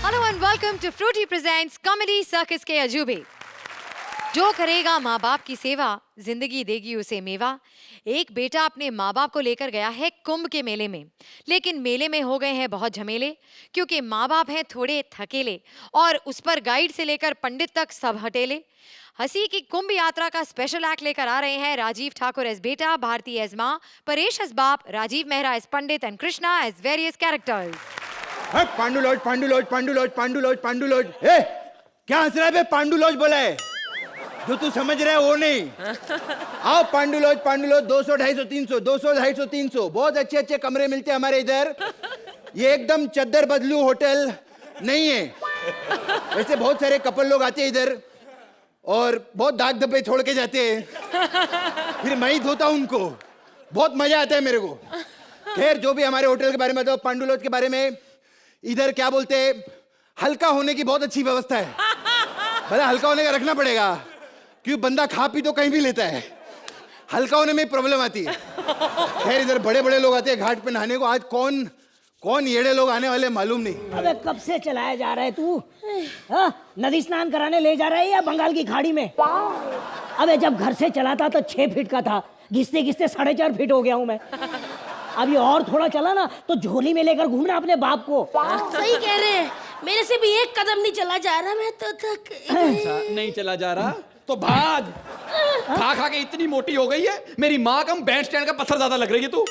Hello and welcome to Frooti presents comedy circus के अजूबे। जो करेगा माँ बाप की सेवा, जिंदगी देगी उसे मेवा। एक बेटा अपने माँ बाप को लेकर गया है कुंभ के मेले में, लेकिन मेले में हो गए हैं बहुत झमेले, क्योंकि माँ बाप हैं थोड़े थकेले और उस पर गाइड से लेकर पंडित तक सब हटेले। हंसी की कुंभ यात्रा का स्पेशल एक्ट लेकर आ रहे हैं राजीव ठाकुर एज बेटा, भारती एज माँ, परेश एज बाप, राजीव मेहरा एज पंडित and Krishna as various characters. Pandu lodge, Pandu lodge, Pandu lodge, Pandu lodge, Pandu lodge. ए, क्या हंस रहा है बे? पांडु लॉज बोला है, जो तू समझ रहा है वो नहीं। आओ पांडु लॉज, पांडु लॉज। 200, 250, 300, 200, 250, 300 बहुत अच्छे अच्छे कमरे मिलते हैं हमारे इधर। ये एकदम चद्दर बदलू होटल नहीं है। वैसे बहुत सारे कपल लोग आते हैं इधर और बहुत दाग धब्बे छोड़ के जाते हैं, फिर मैं ही धोता हूं उनको। बहुत मजा आता है मेरे को। खैर, जो भी हमारे होटल के बारे में बताओ, पांडु लॉज के बारे में इधर क्या बोलते हैं, हल्का होने की बहुत अच्छी व्यवस्था है। भला हल्का होने का रखना पड़ेगा, क्योंकि बंदा खा पी तो कहीं भी लेता है, हल्का होने में प्रॉब्लम आती है। खैर, इधर बड़े बड़े लोग आते हैं घाट पे नहाने को। आज कौन कौन येड़े लोग आने वाले मालूम नहीं। अबे कब से चलाया जा रहा है तू? नदी स्नान कराने ले जा रहा है या बंगाल की खाड़ी में? अबे जब घर से चला था तो 6 फीट का था, घिसते घिसते 4.5 फीट हो गया हूँ मैं। अभी और थोड़ा चला ना तो झोली में लेकर घूमना अपने बाप को। सही कह रहे हैं, मेरे से भी एक कदम नहीं चला जा रहा, मैं तो थक। नहीं चला जा रहा तो भाग। खा खा के इतनी मोटी हो गई है, मेरी माँ कम बैंड स्टैंड का पत्थर ज्यादा लग रही है तू।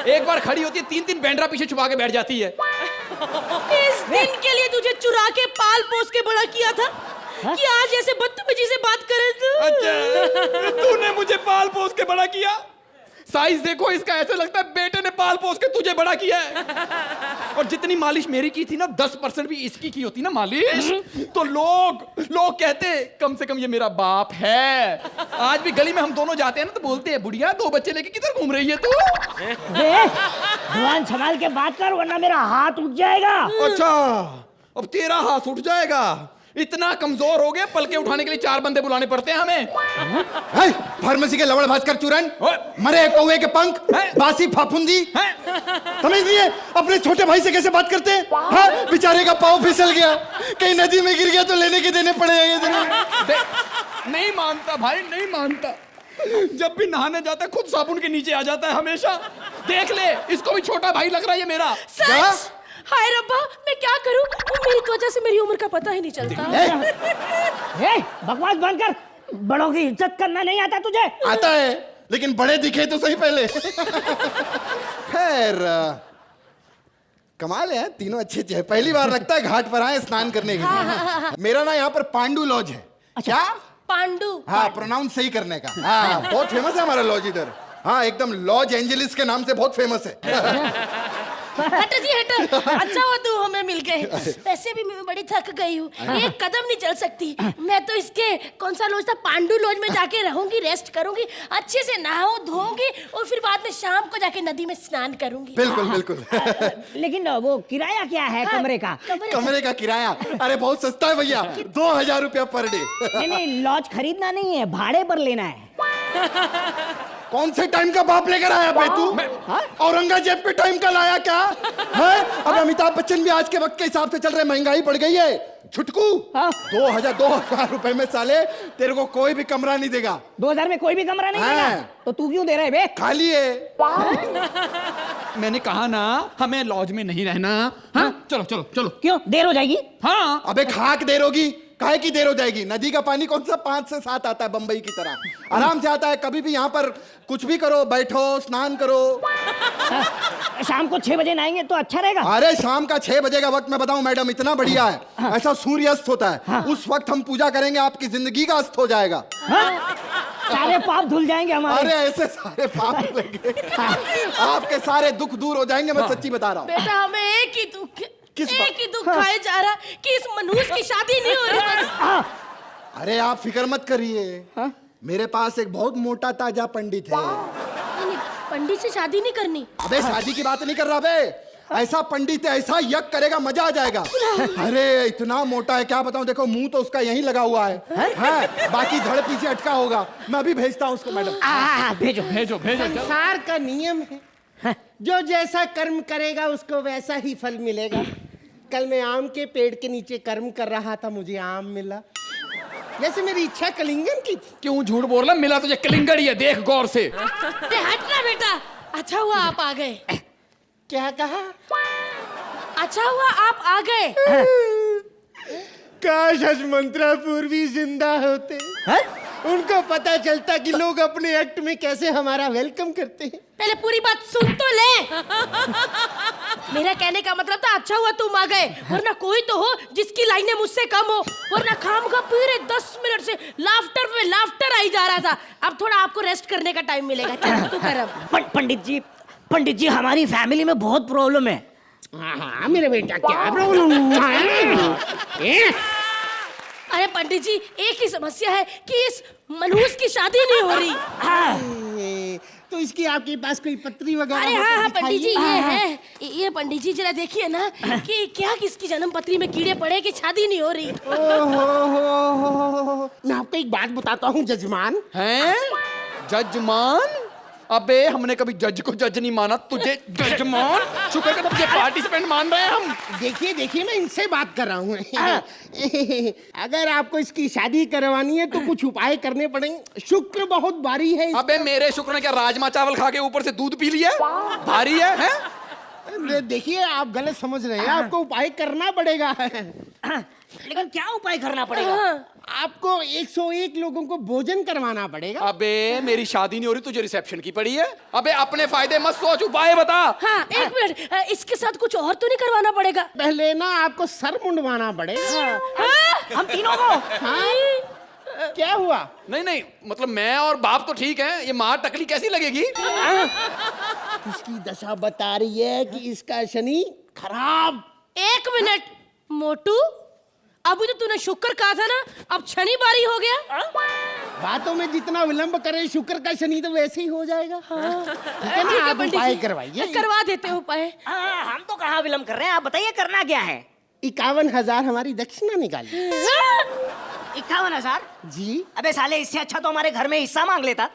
एक बार खड़ी होती है 3-3 बैंड्रा पीछे छुपा के बैठ जाती है। इस दिन के लिए तुझे चुरा के पाल पोस के बड़ा किया था कि आज ऐसे बदतमीजी से बात करे तू। अच्छा, तूने मुझे पाल पोस के बड़ा किया? साइज देखो इसका, ऐसे लगता है बेटे ने पाल पोस के तुझे बड़ा किया है। और जितनी मालिश मेरी की थी ना, 10% भी इसकी की होती ना मालिश, तो लोग कहते कम से कम ये मेरा बाप है। आज भी गली में हम दोनों जाते हैं ना तो बोलते हैं, बुढ़िया 2 बच्चे लेके किधर घूम रही है तू? जुबान संभाल के बात कर वरना मेरा हाथ उठ जाएगा। अच्छा, अब तेरा हाथ उठ जाएगा? इतना कमजोर हो गया, पलके उठाने के लिए 4 बंदे बुलाने पड़ते हैं हमें। फार्मेसी के लवड़ भास्कर चूरन, मरे कौवे के पंख, बासी फाफुंदी, समझ नहीं है? अपने छोटे भाई से कैसे बात करते हैं? हाँ, बेचारे का पाँव फिसल गया, कहीं नदी में गिर गया तो लेने के देने पड़ेंगे। नहीं मानता भाई, नहीं मानता। जब भी नहाने जाता है खुद साबुन के नीचे आ जाता है हमेशा। देख ले, इसको भी छोटा भाई लग रहा है ये मेरा। सच? हाय रब्बा, मैं क्या करूं? मेरी त्वचा से मेरी उम्र का पता ही नहीं चलता। बकवास बंद कर, बड़ों की इज्जत करना नहीं आता तुझे? आता है, लेकिन बड़े दिखे तो सही पहले। खैर, कमाल है, तीनों अच्छे अच्छे। पहली बार लगता है घाट पर आए स्नान करने के लिए। मेरा ना यहाँ पर पांडु लॉज है। क्या? पांडु। हाँ, प्रोनाउंस सही करने का। हाँ, बहुत फेमस है हमारा लॉज इधर। हाँ, एकदम लॉज एंजेलिस के नाम से बहुत फेमस है। हट जी हट। अच्छा हुआ तू हमें मिल गए। वैसे भी मैं बड़ी थक गई हूँ, एक कदम नहीं चल सकती। मैं तो इसके कौन सा लॉज था, पांडु लॉज में जाके रहूंगी, रेस्ट करूंगी, अच्छे से नहाऊं धोऊंगी और फिर बाद में शाम को जाके नदी में स्नान करूंगी। बिल्कुल बिल्कुल। लेकिन वो किराया क्या है कमरे का? कमरे का किराया? अरे बहुत सस्ता है भैया, 2000 रुपया पर डे। नहीं, लॉज खरीदना नहीं है, भाड़े पर लेना है। कौन से टाइम का बाप लेकर आया बे तू? औरंगजेब के टाइम का लाया क्या है? अब अमिताभ बच्चन भी आज के वक्त के हिसाब से चल रहे, महंगाई बढ़ गई है। छुटकू, 2000 रुपए में साले तेरे को कोई भी कमरा नहीं देगा। 2000 में कोई भी कमरा नहीं देगा? तो तू क्यों दे रहा है बे? खाली है। मैंने कहा ना हमें लॉज में नहीं रहना। हाँ, चलो चलो चलो। क्यों देर हो जाएगी? हाँ। अबे खाक देर होगी, काहे की देर हो जाएगी? नदी का पानी कौन सा 5 से 7 आता है बंबई की तरह, आराम से आता है। कभी भी यहाँ पर कुछ भी करो, बैठो, स्नान करो। शाम को 6 बजे नहाएंगे तो अच्छा रहेगा। अरे शाम का 6 बजे का वक्त मैं बताऊं मैडम, इतना बढ़िया है। ऐसा सूर्य अस्त होता है, उस वक्त हम पूजा करेंगे, आपकी जिंदगी का अस्त हो जाएगा। सारे पाप धुल जाएंगे हमारे। अरे ऐसे सारे पाप धुलेंगे, आपके सारे दुख दूर हो जाएंगे, मैं सच्ची बता रहा हूँ। बेटा, हमें एक ही दुख, किस एक ही दुख खाए जा रहा कि इस मनुष्य की शादी नहीं हो रही। अरे आप फिक्र मत करिए, मेरे पास एक बहुत मोटा ताजा पंडित है। पंडित से शादी नहीं करनी? अबे शादी की बात नहीं कर रहा बे, ऐसा पंडित है, ऐसा यज्ञ करेगा, मजा आ जाएगा। अरे इतना मोटा है, क्या बताऊं। देखो मुंह तो उसका यहीं लगा हुआ है, बाकी धड़ पीछे अटका होगा। मैं अभी भेजता हूँ उसको मैडम। भेजो भेजो भेजो। संसार का नियम है, जो जैसा कर्म करेगा उसको वैसा ही फल मिलेगा। कल मैं आम के पेड़ के नीचे कर्म कर रहा था, मुझे आम मिला। वैसे मेरी इच्छा कलिंगन की थी। क्यों झूठ बोल रहा? मिला तुझे कलिंगड़ ही है, देख गौर से। अरे हटना बेटा, अच्छा हुआ आप आ गए। क्या कहा? अच्छा हुआ आप आ गए। काश हजमंत्रापुर भी जिंदा होते। उनको पता चलता कि लोग अपने एक्ट में कैसे हमारा वेलकम करते हैं। पहले पूरी बात सुन तो ले। मेरा कहने का मतलब था अच्छा हुआ तुम आ गए, वरना कोई तो हो जिसकी लाइनें मुझसे कम हो, वरना काम का पूरे 10 मिनट से लाफ्टर पे लाफ्टर आई जा रहा था। अब थोड़ा आपको रेस्ट करने का टाइम मिलेगा। चल तू कर अब। पंडित जी हमारी फैमिली में बहुत प्रॉब्लम है। हाँ मेरे बेटा, क्या प्रॉब्लम है? अरे पंडित जी, एक ही समस्या है कि इस मनहूस की शादी नहीं हो रही। तो इसकी आपके पास कोई पत्री वगैरह? अरे हो हाँ तो हाँ पंडित जी, दिखाइए। ये है। ये पंडित जी जरा देखिए ना कि क्या किसकी जन्म पत्री में कीड़े पड़े कि शादी नहीं हो रही। ओहो, मैं आपको एक बात बताता हूँ जजमान। हैं? जजमान? अबे हमने कभी जज को जज नहीं माना, तुझे जजमान? शुक्र कर तुझे पार्टिसिपेंट मान रहे हैं हम। देखिए मैं इनसे बात कर रहा हूँ। अगर आपको इसकी शादी करवानी है तो कुछ उपाय करने पड़ेंगे। शुक्र बहुत भारी है। अबे मेरे शुक्र ने क्या राजमा चावल खा के ऊपर से दूध पी लिया? भारी है? देखिए आप गलत समझ रहे हैं, आपको उपाय करना पड़ेगा। लेकिन क्या उपाय करना पड़ेगा? आपको 101 लोगों को भोजन करवाना पड़ेगा। अबे मेरी शादी नहीं हो रही, तुझे रिसेप्शन की पड़ी है। अबे अपने फायदे मत सोच, उपाय बता। हाँ एक मिनट, इसके साथ कुछ और तो नहीं करवाना पड़ेगा? पहले ना आपको सर मुंडवाना पड़ेगा। हाँ? हम तीनों को? हाँ? क्या हुआ? नहीं मतलब मैं और बाप तो ठीक है, ये माँ टकली कैसी लगेगी? इसकी दशा बता रही है कि इसका शनि खराब। एक मिनट मोटू, अभी तो तूने शुक्र कहा था ना, अब शनि बारी हो गया। बातों में जितना विलंब करे शुक्र का शनि तो वैसे ही हो जाएगा। ठीक है ना, आप पंडित उपाय जी, करवाइए। करवा देते हैं उपाय। हम तो कहाँ विलम्ब कर रहे हैं, आप बताइए करना क्या है? 51,000 हमारी दक्षिणा निकालिए। 51,000? जी। अबे साले, इससे अच्छा तो हमारे घर में हिस्सा मांग लेता।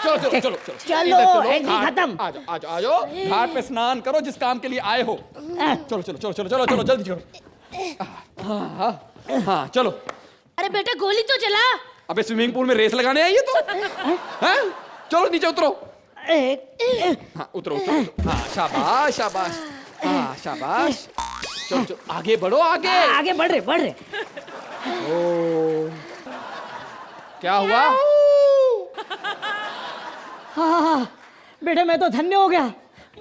चलो चलो, एक ही खत्म। आ जाओ घाट पे स्नान करो जिस काम के लिए आए हो। चलो जल्दी चलो। हाँ चलो। अरे बेटा गोली तो चला। अबे स्विमिंग पूल में रेस लगाने आई है तो? हैं? चलो नीचे उतरो। हाँ उतरो। हाँ शाबाश। हाँ शाबाश। चलो आगे बढ़ो, आगे बढ़ रहे। ओ क्या हुआ? हाँ, बेटे मैं तो धन्य हो गया,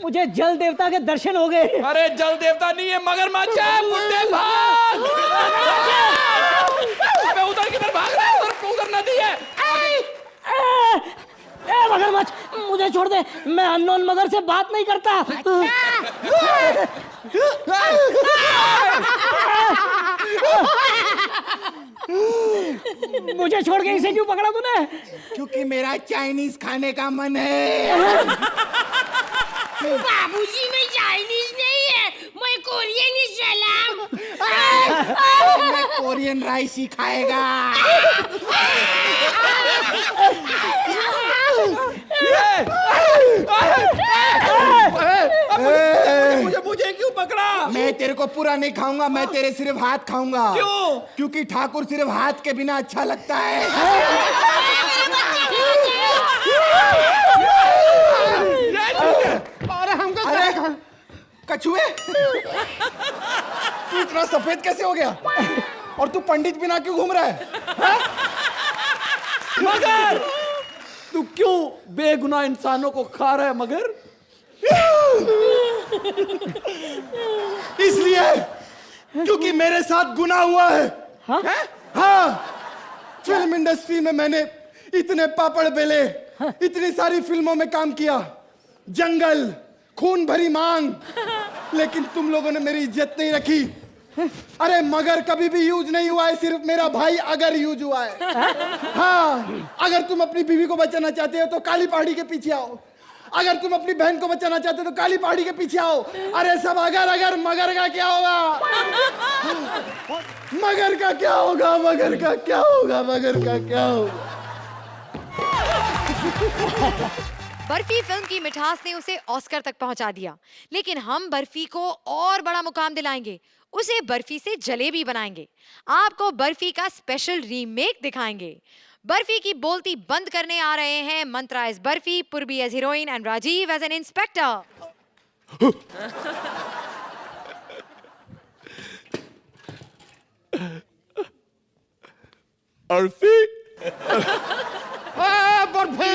मुझे जल देवता के दर्शन हो गए। अरे जल देवता नहीं है, मगरमच्छ है। बुड्ढे भाग! अबे उधर किधर भाग रहा है? उधर नदी है। मगरमच्छ मुझे छोड़ दे, मैं अननोन मगर से बात नहीं करता। मुझे छोड़ के इसे क्यों पकड़ा तूने? क्योंकि मेरा चाइनीज खाने का मन है। बाबूजी मैं चाइनीज नहीं है, मैं कोरियन ही सलाम। मैं कोरियन राइस ही खाएगा। मुझे क्यों पकड़ा? मैं तेरे को पूरा नहीं खाऊंगा, मैं तेरे सिर्फ हाथ खाऊंगा। क्यों? क्योंकि ठाकुर सिर्फ हाथ के बिना अच्छा लगता है। और हमको अरे कछुए, तू इतना सफेद कैसे हो गया? और तू पंडित बिना क्यों घूम रहा है? मगर तू क्यों बेगुनाह इंसानों को खा रहा है? मगर इसलिए क्योंकि मेरे साथ गुनाह हुआ है। हाँ, फिल्म इंडस्ट्री में मैंने इतने पापड़ बेले, इतनी सारी फिल्मों में काम किया, जंगल, खून भरी मांग, लेकिन तुम लोगों ने मेरी इज्जत नहीं रखी। अरे मगर कभी भी यूज नहीं हुआ है, सिर्फ मेरा भाई अगर यूज हुआ है। हाँ, अगर तुम अपनी बीवी को बचाना चाहते हो तो काली पहाड़ी के पीछे आओ। अगर तुम अपनी बहन को बचाना चाहते हो तो काली पहाड़ी के पीछे आओ। अरे सब अगर मगर का क्या होगा? मगर का क्या होगा? मगर का क्या होगा? मगर का क्या होगा? बर्फी फिल्म की मिठास ने उसे ऑस्कर तक पहुंचा दिया, लेकिन हम बर्फी को और बड़ा मुकाम दिलाएंगे, उसे बर्फी से जलेबी बनाएंगे, आपको बर्फी का स्पेशल रीमेक दिखाएंगे। बर्फी की बोलती बंद करने आ रहे हैं मंत्रा as Barfi, Purvi as heroine and Rajiv as an inspector. Barfi Barfi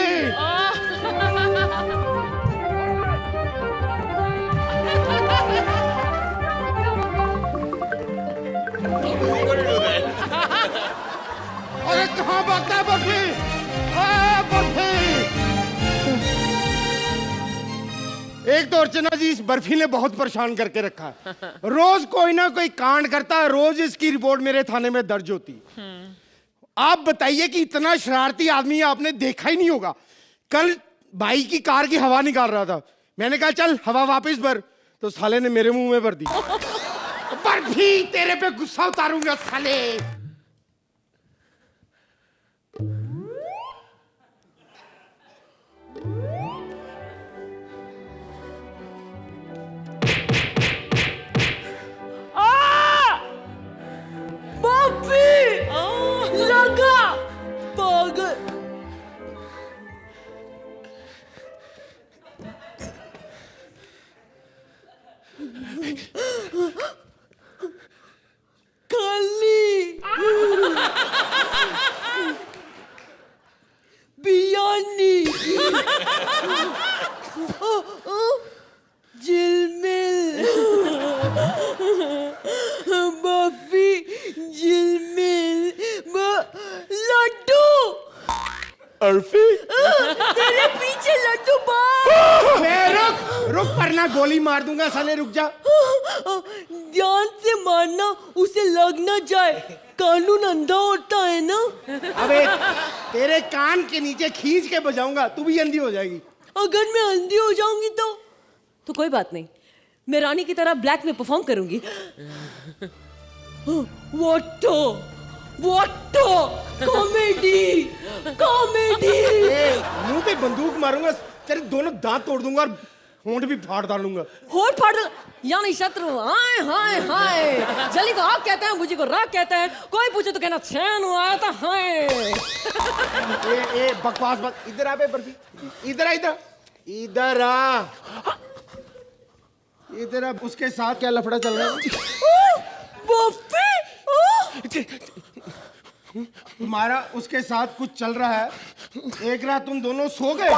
अरे कहाँ भागता है बर्फी? बर्फी! एक तो अर्चना जी इस बर्फी ने बहुत परेशान करके रखा है। रोज कोई ना कोई कांड करता है, रोज इसकी रिपोर्ट मेरे थाने में दर्ज होती। आप बताइए कि इतना शरारती आदमी आपने देखा ही नहीं होगा। कल भाई की कार की हवा निकाल रहा था, मैंने कहा चल हवा वापस भर, तो साले ने मेरे मुंह में भर दी। बर्फी तेरे पे गुस्सा उतारूंगा साले। तेरे पीछे लड्डू बाप। रुक वरना गोली मार दूंगा साले, रुक जा। ध्यान से मारना, उसे लग ना जाए, कानून अंधा होता है ना। अबे तेरे कान के नीचे खींच के बजाऊंगा, तू भी अंधी हो जाएगी। अगर मैं अंधी हो जाऊंगी तो कोई बात नहीं, मैं रानी की तरह ब्लैक में परफॉर्म करूंगी। Comedy comedy. मुंह पे बंदूक मारूंगा, तेरे दोनों दांत तोड़ दूंगा और होंठ भी फाड़ डालूंगा। होठ फाड़ यानी शत्रु। हाय हाय हाय, जली को आग कहते हैं, बुझी को राग कहते हैं, कोई पूछे तो कहना चैन आया था। हाय ए बकवास मत, इधर आ बे बर्फी, इधर आ, इधर इधर आ, इधर आ। उसके साथ क्या लफड़ा चल रहा है? तुम्हारा उसके साथ कुछ चल रहा है। एक रात तुम दोनों सो गए।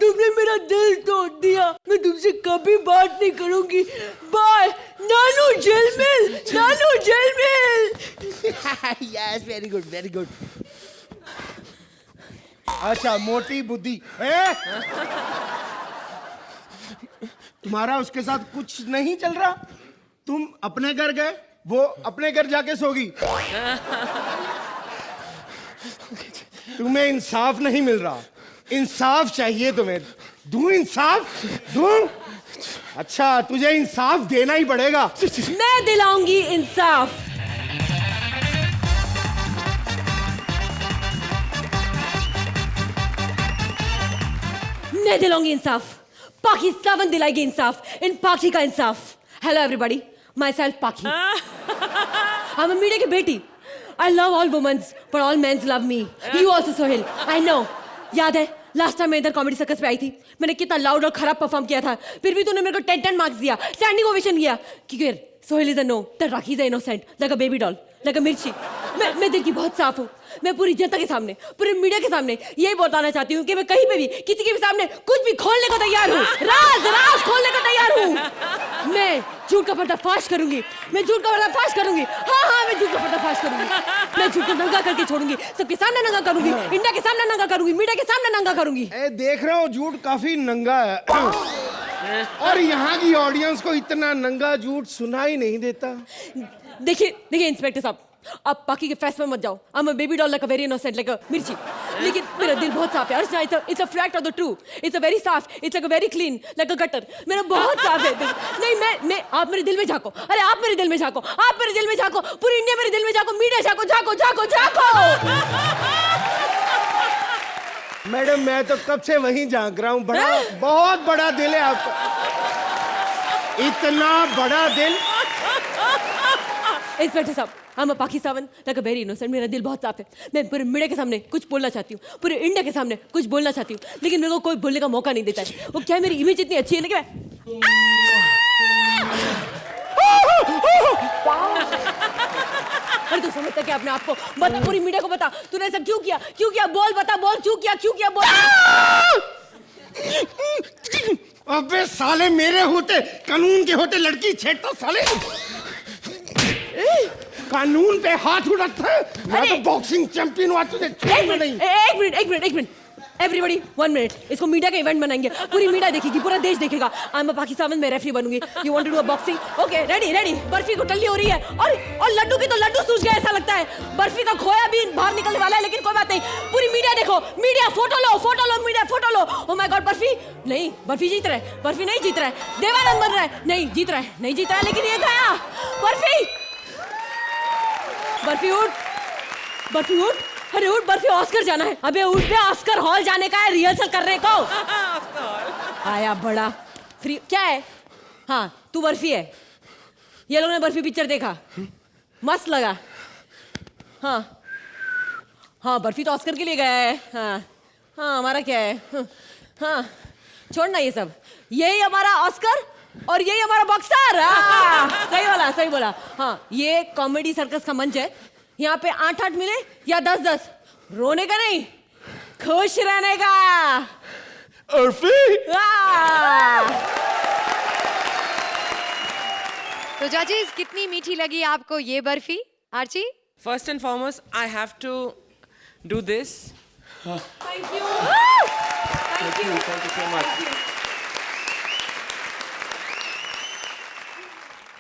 तुमने मेरा दिल तोड़ दिया, मैं तुमसे कभी बात नहीं करूंगी। बाय नानू जेलमेल, नानू जेलमेल। Yes, very good very good. अच्छा मोटी बुद्धि। तुम्हारा उसके साथ कुछ नहीं चल रहा? तुम अपने घर गए, वो अपने घर जाके सोगी। तुम्हें इंसाफ नहीं मिल रहा, इंसाफ चाहिए तुम्हें। दूं इंसाफ? दूं? अच्छा तुझे इंसाफ देना ही पड़ेगा। मैं दिलाऊंगी इंसाफ। मैं दिलाऊंगी इंसाफ। पाखी सावन दिलाएगी इंसाफ, इन पाखी का इंसाफ। हेलो एवरीबॉडी, माई सेल्फ पाखी। I'm a मीडिया की बेटी। I love all women, but all men love me. You also, Sohail. I know. याद है लास्ट टाइम मैं इधर कॉमेडी सर्कस पे आई थी, मैंने कितना लाउड और खराब परफॉर्म किया था, फिर भी तूने मेरे को 10 मार्क्स दिया, स्टैंडिंग ओवेशन किया। क्योंकि Sohail is a no, that Rakhi is a innocent, like a baby doll, like a mirchi. मैं दिल की बहुत साफ हूँ। मैं पूरी जनता के सामने, पूरे मीडिया के सामने यही बताना चाहती हूँ कि मैं कहीं पे भी किसी के भी सामने कुछ भी खोलने को तैयार हूँ। राज खोलने को तैयार हूँ। मैं झूठ का पर्दाफाश करूंगी, मैं झूठ का पर्दाफाश करूंगी। हाँ मैं झूठ का पर्दाफाश करूंगी। मैं झूठ को नंगा करके छोड़ूंगी, सबके सामने नंगा करूंगी, इंडिया के सामने नंगा करूंगी, मीडिया के सामने नंगा करूंगी। देख रहा हूँ झूठ काफी नंगा है और यहाँ की ऑडियंस को इतना नंगा झूठ सुनाई नहीं देता। देखिए देखिए इंस्पेक्टर साहब, आप बाकी के फैस में मत जाओ। I'm a baby doll like a very innocent like a मिर्ची। लेकिन मेरा दिल बहुत साफ है अर्चना, it's a fact of the true, it's a very साफ, it's like a very clean like a gutter। मेरा बहुत साफ है दिल। नहीं मैं आप मेरे दिल में झांको, अरे आप मेरे दिल में झांको, आप मेरे दिल में झांको, पूरी इंडिया मेरे दिल में झांको, मीडिया झांको झांको झांको झांको। मैडम मैं तो कब से वहीं झांक रहा हूँ, बड़ा बहुत बड़ा दिल है आपका, इतना बड़ा दिल। इंस्पेक्टर साहब, I'm a Pakistan like a very innocent, मेरा दिल बहुत साफ है। मैं पूरे मीडिया के सामने कुछ बोलना चाहती हूँ, पूरे इंडिया के सामने कुछ बोलना चाहती हूँ, लेकिन मेरे को कोई बोलने का मौका नहीं देता है। वो क्या है, मेरी इमेज इतनी अच्छी है लेकिन अरे तू समझता क्या अपने आप को? बता, पूरी मीडिया को बता, तूने ऐसा क्यों किया? क्यों किया? बोल, बता, बोल, क्यों किया बोल। अबे साले, मेरे होते कानून के होते लड़की छेड़ता साले, कानून पे हाथ उठाता है। मैं तो बॉक्सिंग चैंपियन हुआ, तुझे छोड़ना नहीं। एक मिनट एवरीबॉडी 1 मिनट, इसको मीडिया का इवेंट बनाएंगे, पूरी मीडिया देखेगी, पूरा देश देखेगा। I'm a पाकिस्तान में रेफरी बनूंगी। You want to do a boxing? Okay ready. Barfi को टल्ली हो रही है और लड्डू की तो लड्डू सूझ गया ऐसा लगता है। बर्फी का खोया भी बाहर निकलने वाला है, लेकिन कोई बात नहीं। पूरी मीडिया देखो, मीडिया फोटो लो मीडिया फोटो लो। ओह माय गॉड, बर्फी जीत रहा है, बर्फी नहीं जीत रहा है, देवानंद बन रहा है, नहीं जीत रहा है, लेकिन ये गया। बर्फी उठ, अरे उठ, बर्फी ऑस्कर जाना है। अबे उठ पे, ऑस्कर हॉल जाने का है रिहर्सल करने को। आया बड़ा फ्री क्या है? हाँ तू बर्फी है। ये लोगों ने बर्फी पिक्चर देखा, मस्त लगा। हाँ बर्फी तो ऑस्कर के लिए गया है। हाँ हमारा क्या है? हाँ छोड़ना ये सब, यही हमारा ऑस्कर और यही हमारा बॉक्सर। सही बोला। हाँ ये कॉमेडी सर्कस का मंच है, यहाँ पे 8-8 मिले या 10-10, रोने का नहीं, खुश रहने का। तो जजेस, कितनी मीठी लगी आपको ये Barfi? Archi? First and foremost, I have to do this. Thank you so much.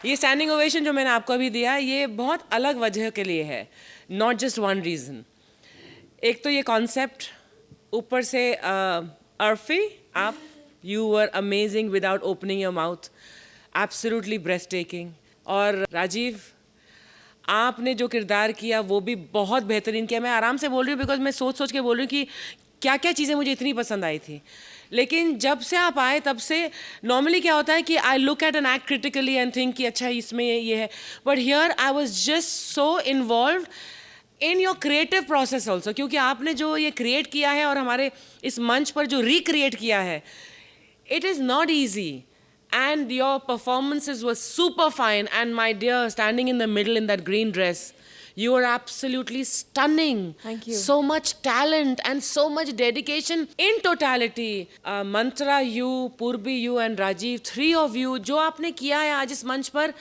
ये स्टैंडिंग ओवेशन जो मैंने आपको अभी दिया, ये बहुत अलग वजह के लिए है, नॉट जस्ट वन रीज़न। एक तो ये कॉन्सेप्ट, ऊपर से अर्फी, आप you were amazing without opening your mouth, absolutely breast taking. और राजीव, आपने जो किरदार किया वो भी बहुत बेहतरीन किया। मैं आराम से बोल रही हूँ बिकॉज मैं सोच के बोल रही हूँ कि क्या क्या चीज़ें मुझे इतनी पसंद आई थी। लेकिन जब से आप आए तब से नॉर्मली क्या होता है कि I look at an act critically and think कि अच्छा इसमें ये है, but here I was just so involve in your creative process also, क्योंकि आपने जो ये क्रिएट किया है और हमारे इस मंच पर जो रिक्रिएट किया है, it is not easy and your performances were super fine. And my dear, standing in the middle in that green dress, you were absolutely stunning. Thank you. So much talent and so much dedication in totality. Mantra, you, Purbi, you and Rajiv, 3 of you, जो आपने किया है आज इस मंच पर,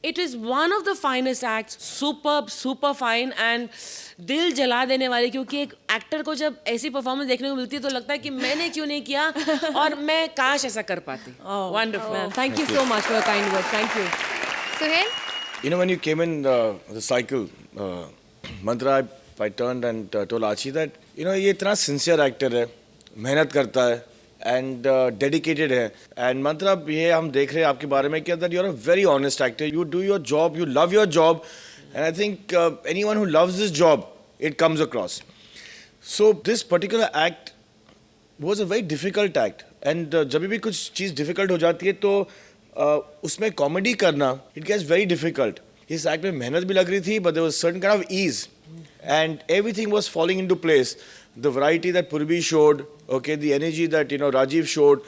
it is one of the finest acts. Superb, super fine and दिल जला देने वाले, क्योंकि एक एक्टर को जब ऐसी परफॉर्मेंस देखने को मिलती है तो लगता है कि मैंने क्यों नहीं किया और मैं काश ऐसा कर पाती। Wonderful. Thank you so much for your kind words. Thank you. Suhail? You know, when you came in the cycle, Mantra, I turned and told Archie that, you know, ये इतना sincere actor है, मेहनत करता है and dedicated है, and Mantra, ये हम देख रहे हैं आपके बारे में कि that you're a very honest actor. You do your job, you love your job, and I think anyone who loves this job, it comes across. So this particular act was a very difficult act, and जब भी कुछ चीज़ difficult हो जाती है तो उसमें comedy करना, it gets very difficult. इस act में मेहनत भी लग रही थी, but there was certain kind of ease, and everything was falling into place. The variety that Purbi showed, okay, the energy that, you know, Rajiv showed,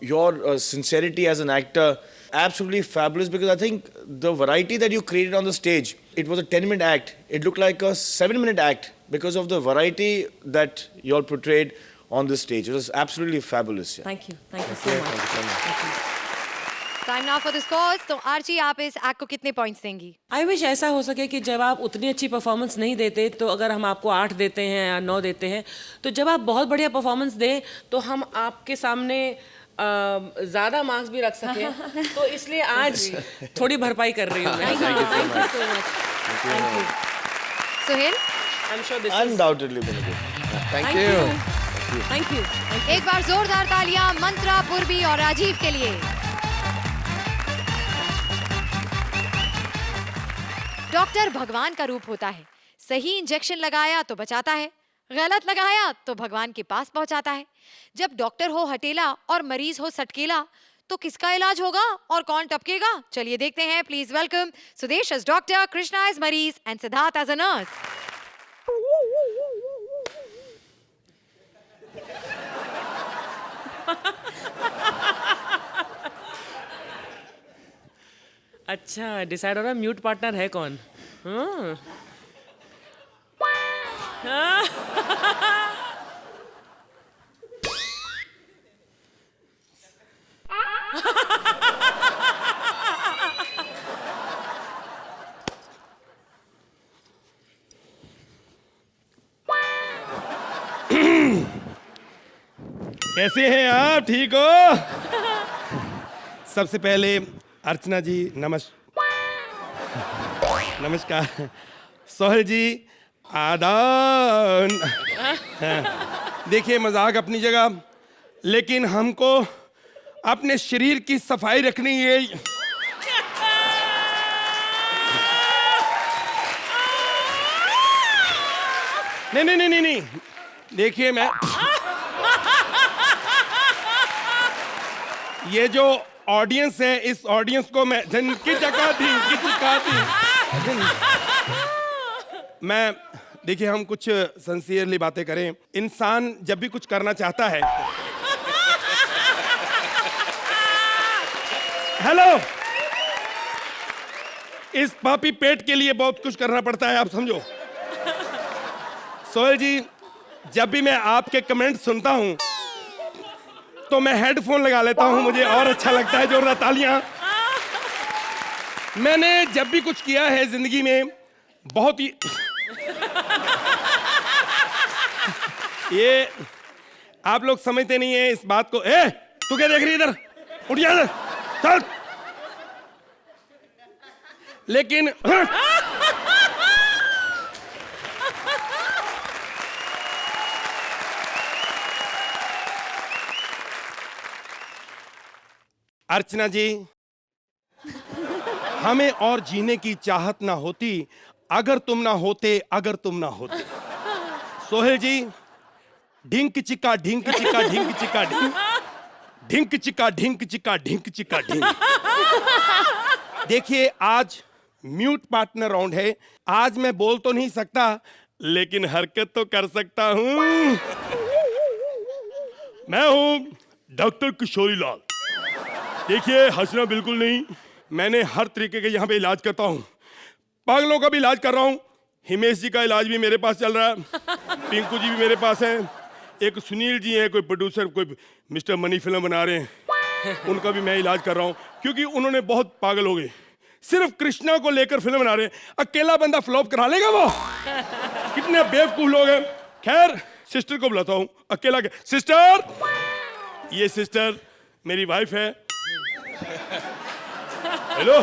your sincerity as an actor, absolutely fabulous, because I think the variety that you created on the stage, it was a 10-minute act. It looked like a 7-minute act because of the variety that you all portrayed on the stage. It was absolutely fabulous. Yeah. Thank you so much. Time now for the scores. तो Archie, आप इस act को कितने points देंगी? I wish ऐसा हो सके कि जब आप उतनी अच्छी परफॉर्मेंस नहीं देते तो अगर हम आपको 8 देते हैं या 9 देते हैं, तो जब आप बहुत बढ़िया परफॉर्मेंस दें तो हम आपके सामने ज्यादा मार्क्स भी रख सके, तो इसलिए आज थोड़ी भरपाई कर रही हूँ मैं। Suhail, I'm sure this is Undoubtedly been good. Thank you. Thank you. एक बार जोरदार तालियां मंत्रा, पूर्वी और राजीव के लिए। डॉक्टर भगवान का रूप होता है। सही इंजेक्शन लगाया तो बचाता है, गलत लगाया तो भगवान के पास पहुंचाता है। जब डॉक्टर हो हटेला और मरीज हो सटकेला, तो किसका इलाज होगा और कौन टपकेगा? चलिए देखते हैं। Please welcome Sudesh as doctor, Krishna as मरीज and Siddharth as a nurse. अच्छा डिसाइड हो रहा है म्यूट पार्टनर है कौन? हाँ। कैसे हैं आप? ठीक हो? सबसे पहले अर्चना जी नमस्कार। सोहेल जी आदान। देखिए मजाक अपनी जगह, लेकिन हमको अपने शरीर की सफाई रखनी है। नहीं, देखिए मैं ये जो ऑडियंस है, इस ऑडियंस को मैं मैं देखिए हम कुछ सिंसियरली बातें करें। इंसान जब भी कुछ करना चाहता है, हेलो, इस पापी पेट के लिए बहुत कुछ करना पड़ता है, आप समझो। सोहेल जी, जब भी मैं आपके कमेंट सुनता हूं तो मैं हेडफोन लगा लेता हूं, मुझे और अच्छा लगता है। जोरदार तालियां। मैंने जब भी कुछ किया है जिंदगी में बहुत ही ये आप लोग समझते नहीं है इस बात को। तू क्या देख रही है इधर? उठ जा इधर, चल। लेकिन अर्चना जी, हमें और जीने की चाहत ना होती अगर तुम ना होते, अगर तुम ना होते। सोहेल जी, ढिंक चिका ढिंक चिका ढिंक चिका ढिंक, ढिंक चिका ढिंक चिका ढिंक चिका ढिंक। देखिए आज म्यूट पार्टनर राउंड है। आज मैं बोल तो नहीं सकता, लेकिन हरकत तो कर सकता हूं। मैं हूं डॉक्टर किशोरी लाल। देखिए हंसना बिल्कुल नहीं, मैंने हर तरीके के यहाँ पे इलाज करता हूँ। पागलों का भी इलाज कर रहा हूँ। हिमेश जी का इलाज भी मेरे पास चल रहा है, पिंकू जी भी मेरे पास हैं, एक सुनील जी हैं, कोई प्रोड्यूसर, कोई मिस्टर मनी फिल्म बना रहे हैं, उनका भी मैं इलाज कर रहा हूँ, क्योंकि उन्होंने बहुत पागल हो गए। सिर्फ कृष्णा को लेकर फिल्म बना रहे हैं, अकेला बंदा फ्लॉप करा लेगा वो? कितने बेवकूफ लोग हैं। खैर सिस्टर को बुलाता हूँ, अकेला सिस्टर, ये सिस्टर मेरी वाइफ है। हेलो,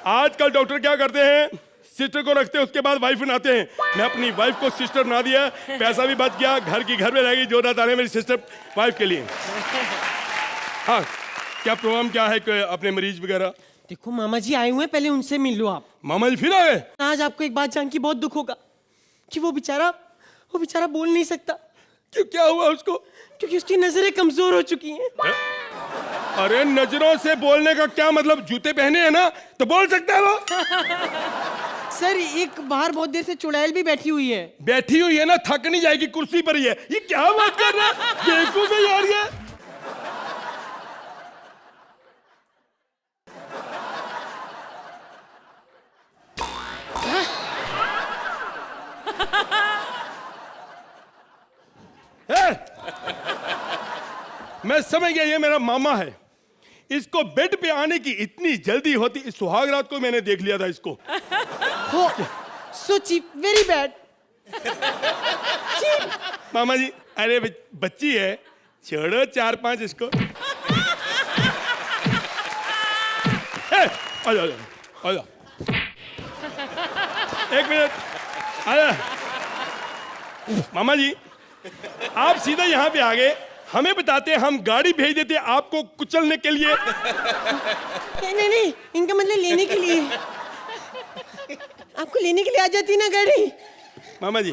आजकल डॉक्टर क्या करते हैं, सिस्टर को रखते हैं, उसके बाद वाइफ बनाते हैं। मैं अपनी वाइफ को सिस्टर बना दिया, पैसा भी बच गया, घर की घर में रहेगी। जोरदार तालियां मेरी सिस्टर वाइफ के लिए। हाँ, क्या प्रोग्राम क्या है, अपने मरीज वगैरह? देखो मामा जी आए हुए हैं, पहले उनसे मिल लो आप। मामा जी फिर आ गए? आज आपको एक बात जान के बहुत दुख होगा कि वो बेचारा बोल नहीं सकता। क्यों, क्या हुआ उसको? क्योंकि उसकी नजरें कमजोर हो चुकी हैं। अरे नजरों से बोलने का क्या मतलब? जूते पहने हैं ना तो बोल सकता है वो। सर एक बाहर बहुत देर से चुड़ैल भी बैठी हुई है। बैठी हुई है ना, थक नहीं जाएगी, कुर्सी पर ही है। ये क्या बात कर रहा है? बेवकूफ है यार ये। मैं समझ गया, ये मेरा मामा है। इसको बेड पे आने की इतनी जल्दी होती, इस सुहाग रात को मैंने देख लिया था इसको। So cheap, very bad. मामा जी, अरे बच्ची है, छोड़ो 4-5 इसको। आजा आजा, एक मिनट, आजा। मामा जी, आप सीधा यहाँ पे आ गए, हमें बताते, हम गाड़ी भेज देते आपको कुचलने के लिए। नहीं, इनका मतलब लेने के लिए। आपको लेने के लिए आ जाती ना गाड़ी। मामा जी,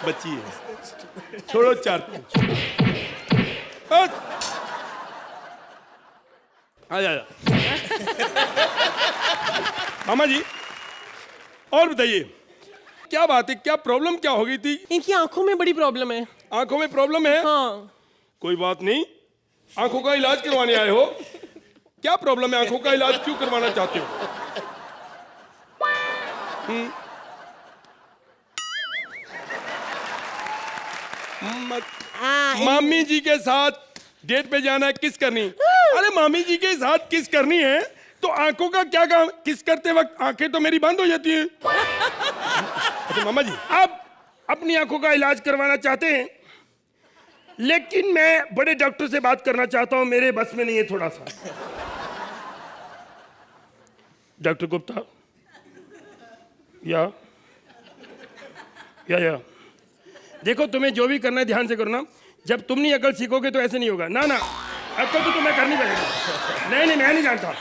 बच्ची है, छोड़ो 4-5। आजा आजा। मामा जी, और बताइए, क्या बात है, क्या प्रॉब्लम क्या हो गई थी? इनकी आंखों में बड़ी प्रॉब्लम है। आंखों में प्रॉब्लम है? हाँ। कोई बात नहीं, आंखों का इलाज करवाने आए हो। क्या प्रॉब्लम है, आंखों का इलाज क्यों करवाना चाहते हो? मामी जी के साथ डेट पे जाना है, किस करनी? अरे मामी जी के साथ किस करनी है तो आंखों का क्या काम? किस करते वक्त आंखें तो मेरी बंद हो जाती हैं। अच्छा मामा जी, आप अपनी आंखों का इलाज करवाना चाहते हैं, लेकिन मैं बड़े डॉक्टर से बात करना चाहता हूं, मेरे बस में नहीं है थोड़ा सा। डॉक्टर गुप्ता, या देखो, तुम्हें जो भी करना है ध्यान से करो ना। जब तुम नहीं अकल सीखोगे तो ऐसे नहीं होगा। ना अकल तो तुम्हें करनी पड़ेगी। नहीं मैं नहीं जानता।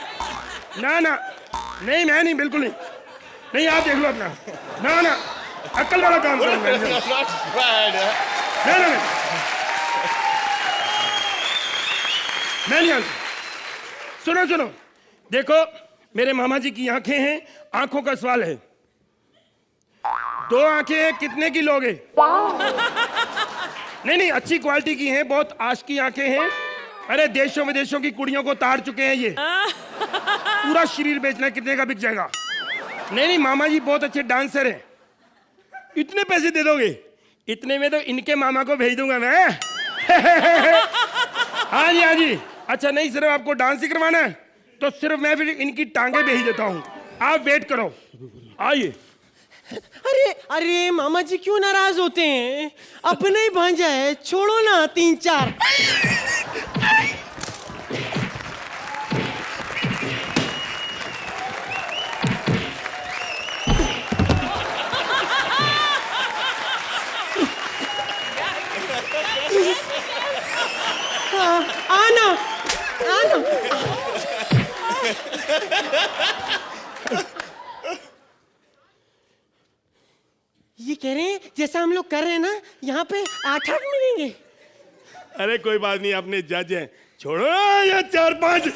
ना नहीं, मैं नहीं, बिल्कुल नहीं, आप देख लो अपना। ना अकल वाला काम करो। ना मैं नहीं जानता। सुनो, देखो, मेरे मामा जी की आंखें हैं, आंखों का सवाल है। 2 आंखें हैं, कितने की लोगे? नहीं, अच्छी क्वालिटी की हैं, बहुत आश की आंखें हैं। अरे देशों विदेशों की कुड़ियों को तार चुके हैं ये। पूरा शरीर बेचना, कितने का बिक जाएगा? नहीं, मामा जी बहुत अच्छे डांसर हैं। इतने पैसे दे दोगे? इतने में तो इनके मामा को भेज दूंगा मैं। हाँ जी। अच्छा, नहीं सिर्फ आपको डांस ही करवाना है तो सिर्फ मैं फिर इनकी टांगे भेज देता हूँ, आप वेट करो, आइए। अरे मामा जी क्यों नाराज होते हैं? अपने ही भांजा है, छोड़ो ना 3-4। आना। ये कह रहे हैं जैसा हम लोग कर रहे हैं ना, यहाँ पे 8 मिलेंगे। अरे कोई बात नहीं, अपने जज हैं, छोड़ो या 4-5।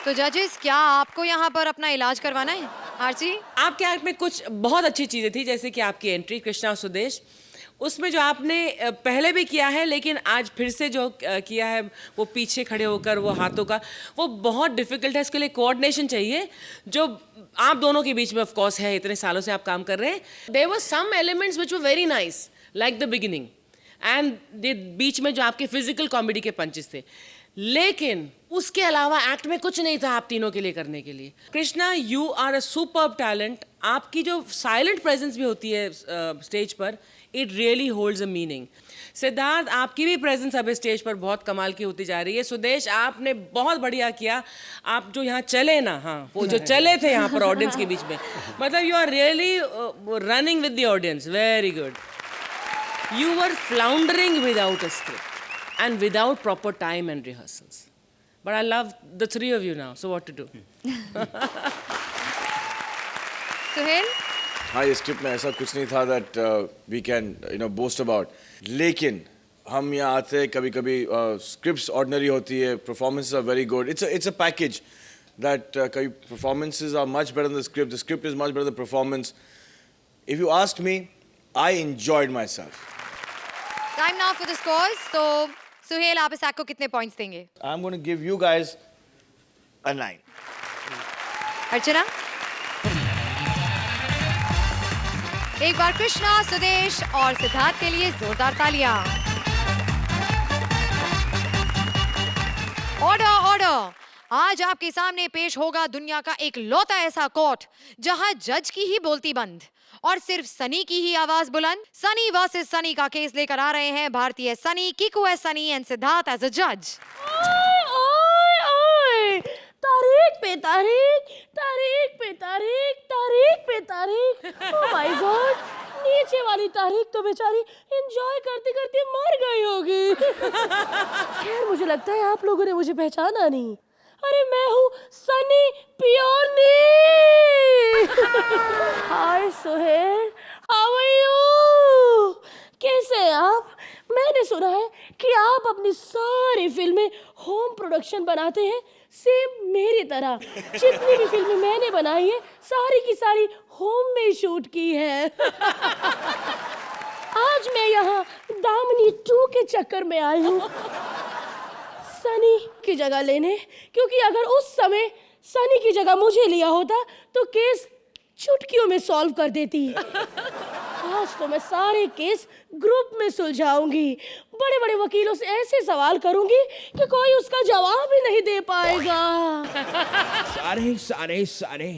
तो जजेस, क्या आपको यहाँ पर अपना इलाज करवाना है? आरसी, आपके एक्ट में कुछ बहुत अच्छी चीजें थी, जैसे कि आपकी एंट्री कृष्णा और सुदेश, उसमें जो आपने पहले भी किया है लेकिन आज फिर से जो किया है वो पीछे खड़े होकर वो हाथों का, वो बहुत डिफिकल्ट है। इसके लिए कोऑर्डिनेशन चाहिए जो आप दोनों के बीच में ऑफ कोर्स है, इतने सालों से आप काम कर रहे हैं। There were some elements which were very nice like the beginning and बीच में जो आपके फिजिकल कॉमेडी के पंचेस थे, लेकिन उसके अलावा एक्ट में कुछ नहीं था आप तीनों के लिए करने के लिए। Krishna, you are a superb talent. आपकी जो साइलेंट प्रेजेंस भी होती है स्टेज पर, it really holds a meaning. Siddharth, आपकी भी प्रेजेंस अब स्टेज पर बहुत कमाल की होती जा रही है। सुदेश, आपने बहुत बढ़िया किया। आप जो यहाँ चले ना, हाँ, वो जो चले थे यहाँ पर ऑडियंस के बीच में, मतलब you are really running with the audience, very good. You were floundering without a script and without proper time and rehearsals. But I love the 3 of you now, so what to do? Suhail, हाँ, ये script में ऐसा कुछ नहीं था that we can boast about. लेकिन हम यहाँ आते हैं, कभी कभी स्क्रिप्ट्स ऑर्डिनरी होती है, performances are very good. It's a package that कभी performances are much better than the script is much better than the performance. If you asked me, I enjoyed myself. Time now for the scores. तो सुहेल, आप इस act को कितने points देंगे? I'm going to give you guys a 9. अर्चना, एक बार कृष्णा, सुदेश और सिद्धार्थ के लिए जोरदार तालियां। ऑर्डर, आज आपके सामने पेश होगा दुनिया का एक लौता ऐसा कोर्ट जहां जज की ही बोलती बंद और सिर्फ सनी की ही आवाज बुलंद। सनी वर्सेस सनी का केस लेकर आ रहे हैं भारतीय Sunny, Kiku as Sunny and Siddharth as a जज। तारीख पे तारीख, तारीख पे तारीख, तारीख पे तारीख। ओह माय गॉड, नीचे वाली तारीख तो बेचारी एंजॉय करते करते मर गई होगी। खैर मुझे लगता है आप लोगों ने मुझे पहचाना नहीं। अरे मैं हूँ Sunny Pioni. Hi Sohail, how are you? कैसे हैं आप? मैंने सुना है कि आप अपनी सारी फिल्में होम प्रोडक्शन बनाते हैं, सेम मेरी तरह। जितनी भी फिल्में मैंने बनाई है सारी की सारी होम में शूट की है। आज मैं यहाँ दामिनी 2 के चक्कर में आई हूँ सनी की जगह लेने, क्योंकि अगर उस समय सनी की जगह मुझे लिया होता तो केस चुटकियों में सॉल्व कर देती। आज तो मैं सारे केस ग्रुप में सुलझाऊंगी, बड़े बड़े वकीलों से ऐसे सवाल करूंगी कि कोई उसका जवाब ही नहीं दे पाएगा। सारे सारे सारे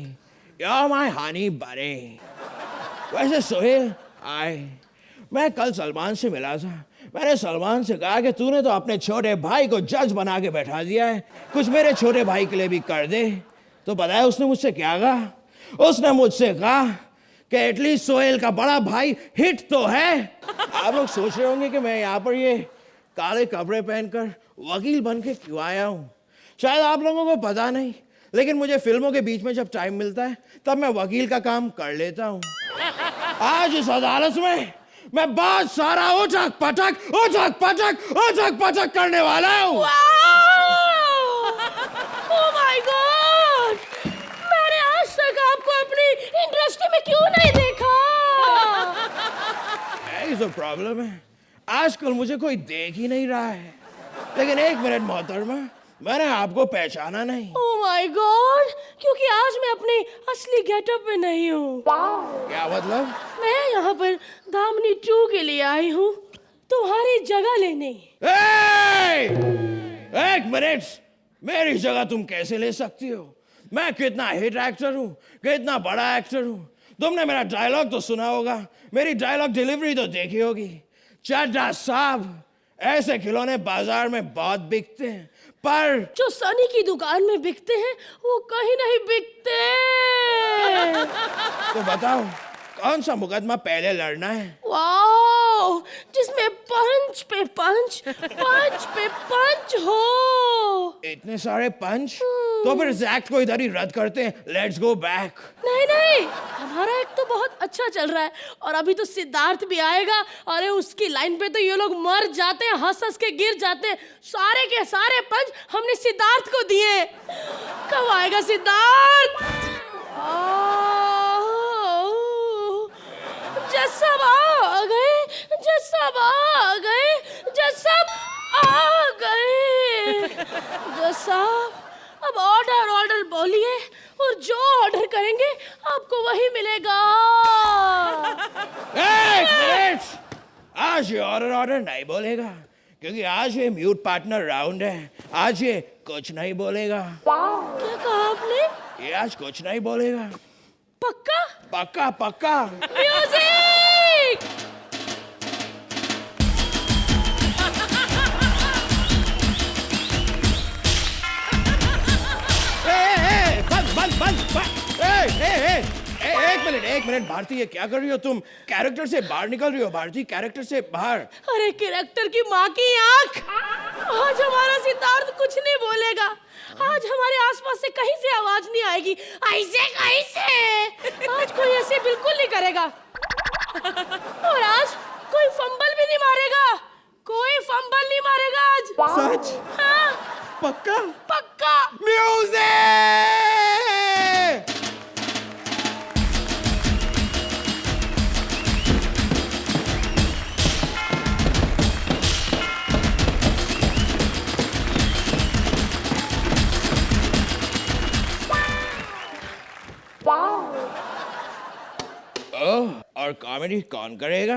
यार माय हनी बने। वैसे सोहेल मैं कल सलमान से मिला था। मैंने सलमान से कहा कि तूने तो अपने छोटे भाई को जज बना के बैठा दिया है, कुछ मेरे छोटे भाई के लिए भी कर दे। तो पता है उसने मुझसे क्या कहा? उसने मुझसे कहा कि एटलीस्ट सोहेल का बड़ा भाई हिट तो है। आप लोग सोच रहे होंगे कि मैं यहाँ पर ये काले कपड़े पहनकर वकील बन के क्यों आया हूँ। शायद आप लोगों को पता नहीं, लेकिन मुझे फिल्मों के बीच में जब टाइम मिलता है तब मैं वकील का काम कर लेता हूँ। आज इस अदालत में मैं बहुत सारा उठक पटक करने वाला हूँ। ओह माय गॉड, मैंने आज तक आपको अपनी इंडस्ट्री में क्यों नहीं देखा? यही तो प्रॉब्लम है, आजकल मुझे कोई देख ही नहीं रहा है। लेकिन एक मिनट मोहतरमा, मैंने आपको पहचाना नहीं। ओह माय गॉड, क्योंकि आज मैं अपने असली गेटअप में नहीं हूँ। क्या मतलब? मैं यहाँ पर दामिनी 2 के लिए आई हूँ तुम्हारी जगह लेने। एक मिनट, मेरी जगह तुम कैसे ले सकती हो? मैं कितना हिट एक्टर हूँ, कितना बड़ा एक्टर हूँ। तुमने मेरा डायलॉग तो सुना होगा, मेरी डायलॉग डिलीवरी तो देखी होगी। चड्ढा साहब, ऐसे खिलौने बाजार में बहुत बिकते हैं, पर जो सनी की दुकान में बिकते हैं वो कहीं नहीं बिकते। तो बताओ कौन सा मुकदमा पहले लड़ना है? वाओ, जिसमें पंच पे पंच, पंच पे पंच हो। इतने सारे पंच? तो फिर इस एक्ट को इधर ही रद्द करते हैं। Let's go back. नहीं नहीं, हमारा एक्ट तो बहुत अच्छा चल रहा है और अभी तो सिद्धार्थ भी आएगा। अरे उसकी लाइन पे तो ये लोग मर जाते हैं, हंस हंस के गिर जाते हैं। सारे के सारे पंच हमने सिद्धार्थ को दिए। कब आएगा सिद्धार्थ? जज साहब आ गए, जज साहब आ गए, जज साहब आ गए। जज साहब अब ऑर्डर ऑर्डर बोलिए और जो ऑर्डर करेंगे आपको वही मिलेगा। एक मिनट, आज ये ऑर्डर नहीं बोलेगा, क्योंकि आज ये म्यूट पार्टनर राउंड है। आज ये कुछ नहीं बोलेगा। क्या कहा आपने? ये आज कुछ नहीं बोलेगा। पक्का? पक्का पक्का। म्यूजिक! एक मिनट भारती, ये क्या कर रही हो तुम? कैरेक्टर से बाहर निकल रही हो भारती, कैरेक्टर से बाहर। अरे कैरेक्टर की माँ की आंख, आज हमारा सिद्धार्थ कुछ नहीं बोलेगा। आज हमारे आसपास से कहीं से आवाज नहीं आएगी। ऐसे कैसे? आज कोई ऐसे बिल्कुल नहीं करेगा। और आज कोई फंबल भी नहीं मारेगा, कोई फंबल नहीं मारेगा आज। सच? हाँ, पक्का? पक्का। म्यूजिक! और कॉमेडी कौन करेगा?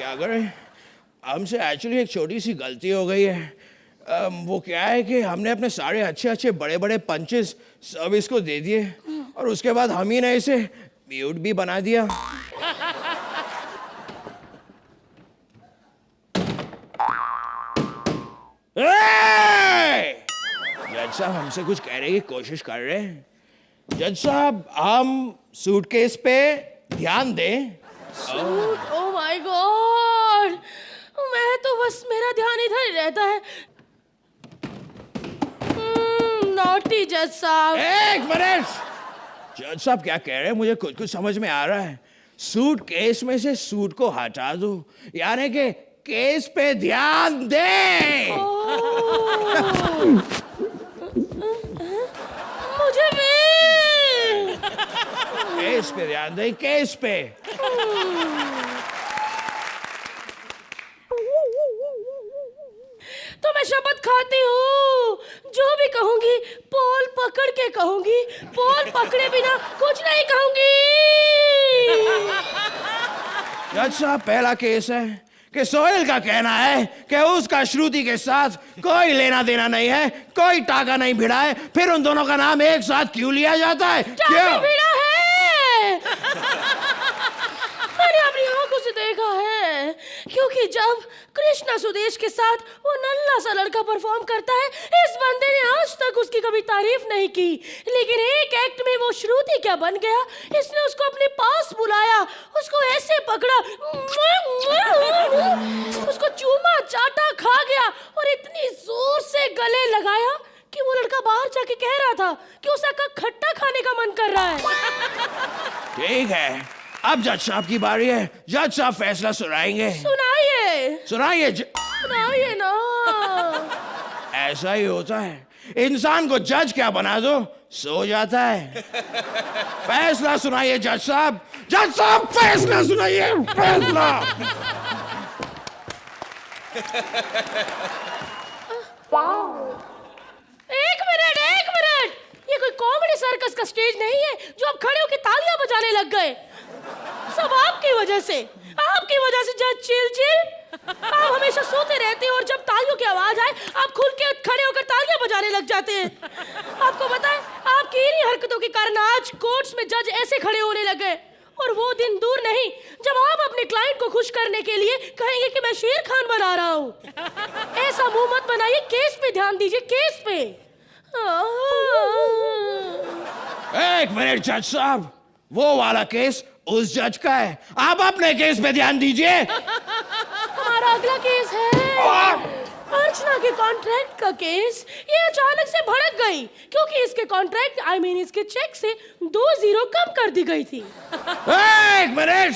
क्या करें, हमसे एक्चुअली एक छोटी सी गलती हो गई है। वो क्या है कि हमने अपने सारे अच्छे अच्छे बड़े बड़े पंचेस सर्विस को दे दिए और उसके बाद हम ही ने इसे म्यूट भी बना दिया। जज साहब हमसे कुछ कहने की कोशिश कर रहे हैं। जज साहब हम सूटकेस पे ध्यान दें। सूट, ओ माय गॉड, मैं तो बस मेरा ध्यान इधर ही रहता है। नॉटी जज साहब। एक मिनट, जज साहब क्या कह रहे हैं मुझे कुछ कुछ समझ में आ रहा है। सूट केस में से सूट को हटा दो, यानी कि केस पे ध्यान दे। मुझे भी केस पे ध्यान दे, केस पे। तो मैं शपथ खाती हूँ, जो भी कहूंगी पोल पकड़ के कहूंगी, पोल पकड़े बिना कुछ नहीं कहूंगी। जज साहब पहला केस है कि सोहेल का कहना है कि उसका श्रुति के साथ कोई लेना देना नहीं है, कोई टाका नहीं भिड़ा है, फिर उन दोनों का नाम एक साथ क्यों लिया जाता है? टाका भिड़ा है। मैंने अपनी आंखों से देखा है, क्योंकि जब कृष्णा सुदेश के साथ वो नल्ला सा लड़का परफॉर्म करता है, इस बंदे ने आज तक उसकी कभी तारीफ नहीं की, लेकिन एक एक्ट में वो श्रुति क्या बन गया। इसने उसको अपने पास बुलाया, उसको ऐसे पकड़ा, उसको चूमा चाटा खा गया और इतनी जोर से गले लगाया कि वो लड़का बाहर जाके कह रहा था कि उसका खट्टा खाने का मन कर रहा है। ठीक है, अब जज साहब की बारी है। जज साहब फैसला सुनाएंगे। सुनाइए सुनाइए सुनाइए ना। ऐसा ही होता है, इंसान को जज क्या बना दो सो जाता है। फैसला सुनाइए जज साहब। जज साहब फैसला सुनाइए, फैसला। एक मिनट, ये कोई कॉमेडी सर्कस का स्टेज नहीं है जो आप खड़े होकर तालियां बजाने लग गए। सब आपकी वजह से जज चिल। आप हमेशा सोते रहते हैं और जब तालियों की आवाज आए आप खुल के खड़े होकर तालियां बजाने लग जाते हैं। आपको पता है, आपकी इन्हीं हरकतों के कारण आज कोर्ट्स में जज ऐसे खड़े होने लग गए। और वो दिन दूर नहीं जब आप अपने क्लाइंट को खुश करने के लिए कहेंगे कि मैं शेर खान बना रहा हूँ। ऐसा मुंह मत बनाइए, केस पे ध्यान दीजिए, केस पे। एक मिनट जज साहब, वो वाला केस उस जज का है, आप अपने केस पे ध्यान दीजिए। हमारा अगला केस है अर्चना के कॉन्ट्रैक्ट का केस। ये अचानक से भड़क गई क्योंकि इसके कॉन्ट्रैक्ट इसके चेक से 2 जीरो कम कर दी गई थी। एक मिनट,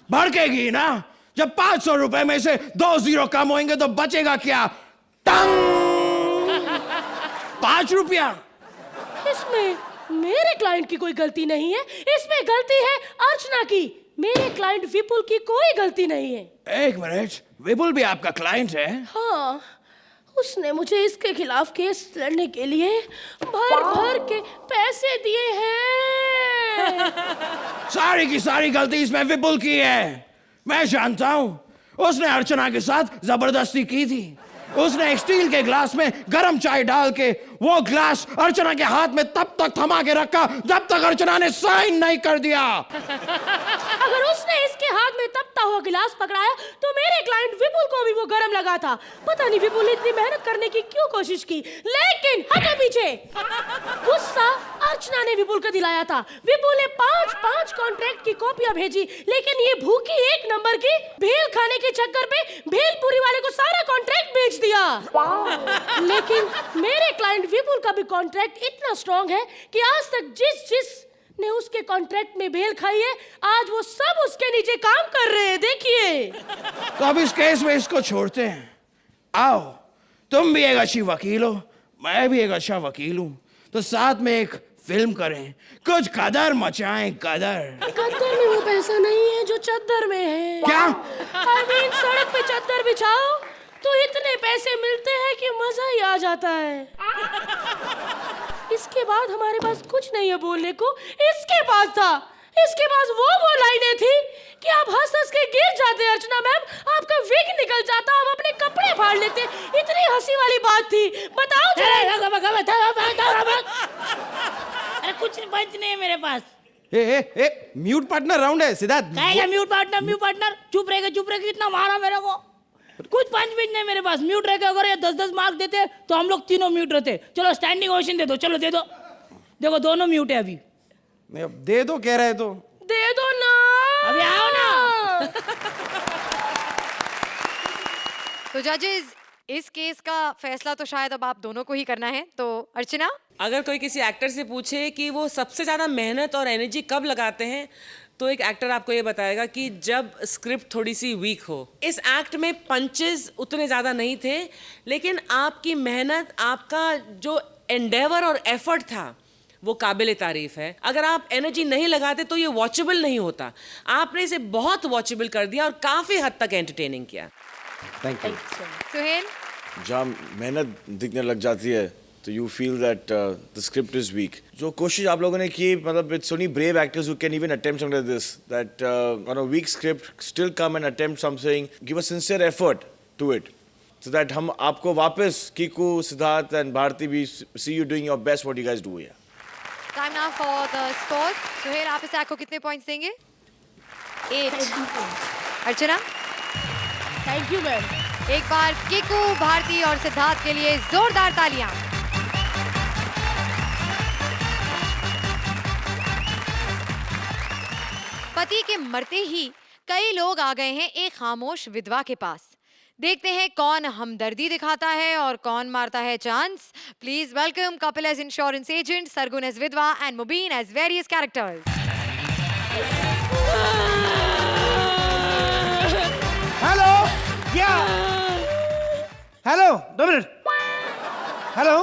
भड़केगी ना, जब 500 रुपए में से 2 जीरो कम होंगे तो बचेगा क्या? टंग 5 रुपया। इसमें मेरे क्लाइंट की कोई गलती नहीं है, इसमें गलती है अर्चना की। मेरे क्लाइंट विपुल की कोई गलती नहीं है। एक मिनट, विपुल भी आपका क्लाइंट है? हाँ, उसने मुझे इसके खिलाफ केस लड़ने के लिए भर भर के पैसे दिए हैं। सारी की सारी गलती इसमें विपुल की है। मैं जानता हूं, उसने अर्चना के साथ जबरदस्ती की थी। उसने एक स्टील के ग्लास में गरम चाय डाल के वो ग्लास अर्चना के हाथ में तब तक थमा के रखा जब तक अर्चना ने साइन नहीं कर दिया। अगर उसने इसके हाथ में तपता हुआ गिलास पकड़ाया तो मेरे क्लाइंट विपुल को भी वो गरम लगा था। पता नहीं विपुल ने इतनी मेहनत करने की क्यों कोशिश की, लेकिन हटो पीछे। गुस्सा अर्चना ने विपुल को दिलाया था। विपुल ने 5-5 कॉन्ट्रैक्ट की कॉपियां भेजी, लेकिन ये भूखी 1 नंबर की भेल खाने के चक्कर पे भेलपुरी वाले को सारा कॉन्ट्रैक्ट बेच दिया। लेकिन मेरे क्लाइंट विपुल का भी कॉन्ट्रैक्ट इतना स्ट्रॉन्ग है कि आज तक जिस ने उसके कॉन्ट्रैक्ट में भेल खाई है, आज वो सब उसके नीचे काम कर रहे हैं। देखिए, तो अब इस केस में इसको छोड़ते हैं। आओ, तुम भी एक अच्छी वकील हो, मैं भी एक अच्छा वकील हूं, तो साथ में एक फिल्म करें, कुछ कदर मचाएं, कदर। कदर में वो पैसा नहीं है जो चद्दर में है। क्या? सड़क पे चद्दर बिछाओ तो इतने पैसे मिलते हैं कि मजा ही आ जाता है। इसके बाद हमारे पास कुछ नहीं है बोलने को। इसके पास था, इसके पास वो लाइनें थी कि आप हंस हंस के गिर जाते अर्चना मैम, आपका विग निकल जाता, आप अपने कपड़े फाड़ लेते, इतनी हंसी वाली बात थी। बताओ जरा। अरे कुछ पंच नहीं है मेरे पास। ए म्यूट पार्टनर राउंड है सिद्धार्थ। क्या म्यूट पार्टनर, चुप रहेगा कितना मारा मेरे को। कुछ पंच भी नहीं मेरे पास। म्यूट रह के अगर ये 10-10 मार्क देते तो हम लोग तीनों म्यूट रहते। चलो स्टैंडिंग ओवेशन दे दो, चलो दे दो। देखो दोनों म्यूट है अभी। दे दो कह रहे तो दे दो ना, अभी आओ ना। तो जजेस, इस केस का फैसला तो शायद अब आप दोनों को ही करना है। तो अर्चना, अगर कोई किसी एक्टर से पूछे कि वो सबसे ज़्यादा मेहनत और एनर्जी कब लगाते हैं, तो एक एक्टर आपको ये बताएगा कि जब स्क्रिप्ट थोड़ी सी वीक हो। इस एक्ट में पंचेस उतने ज़्यादा नहीं थे, लेकिन आपकी मेहनत, आपका जो एंडेवर और एफर्ट था वो काबिल तारीफ है। अगर आप एनर्जी नहीं लगाते तो ये वॉचेबल नहीं होता। आपने इसे बहुत वॉचेबल कर दिया और काफ़ी हद तक एंटरटेनिंग किया। Thank you. सुहेल, जहाँ मेहनत दिखने लग जाती है तो you feel that the script is weak. जो कोशिश आप लोगों ने की, मतलब it's only brave actors who can even attempt something like this, that on a weak script still come and attempt something, give a sincere effort to it, so that हम आपको वापस कीकू, सिद्धार्थ एंड भारती भी see you doing your best what you guys do here. Time now for the score. Suhail, आप इस act को कितने points देंगे? 8। अर्चना, thank you ma'am. एक बार किकू, भारती और सिद्धार्थ के लिए जोरदार तालियां। पति के मरते ही कई लोग आ गए हैं एक खामोश विधवा के पास। देखते हैं कौन हमदर्दी दिखाता है और कौन मारता है chance. Please welcome Kapil as insurance agent, Sargun as विधवा and Mubeen as various characters. Hello, क्या? Hello, 2 minute. हेलो,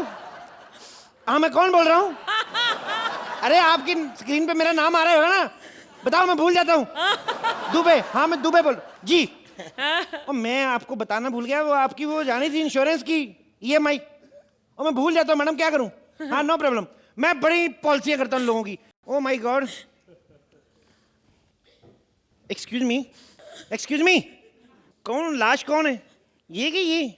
हाँ मैं कौन बोल रहा हूँ? अरे आपकी स्क्रीन पे मेरा नाम आ रहा होगा ना? बताओ, मैं भूल जाता हूँ। दुबे, हाँ मैं दुबे बोल जी। और मैं आपको बताना भूल गया, वो आपकी वो जानी थी इंश्योरेंस की EMI, और मैं भूल जाता हूँ मैडम, क्या करूँ? हाँ नो प्रॉब्लम, मैं बड़ी पॉलिसियाँ करता हूँ लोगों की। Oh my God, excuse me, कौन लाश कौन है? ये कि ये?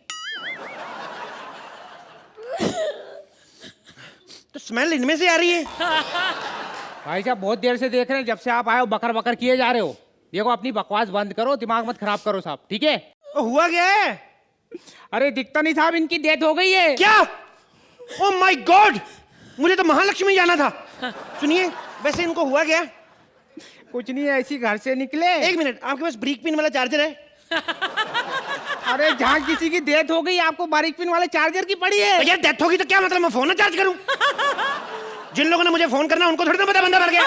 तो स्मेल इनमें से आ रही है। भाई साहब बहुत देर से देख रहे हैं, जब से आप आए हो बकर बकर किए जा रहे हो। देखो अपनी बकवास बंद करो, दिमाग मत खराब करो साहब, ठीक है? हुआ क्या है? अरे दिखता नहीं साहब, इनकी डेथ हो गई है। क्या? ओह माय गॉड, मुझे तो महालक्ष्मी जाना था। सुनिए, वैसे इनको हुआ क्या? कुछ नहीं, ऐसी घर से निकले। 1 मिनट, आपके पास ब्रीक पिन वाला चार्जर है? अरे जहाँ किसी की डेथ हो गई, आपको बारीक पिन वाले चार्जर की पड़ी है। यार डेथ होगी तो क्या मतलब, मैं फोन ना चार्ज करूं? जिन लोगों ने मुझे फोन करना उनको थोड़ी ना पता बंदा मर गया।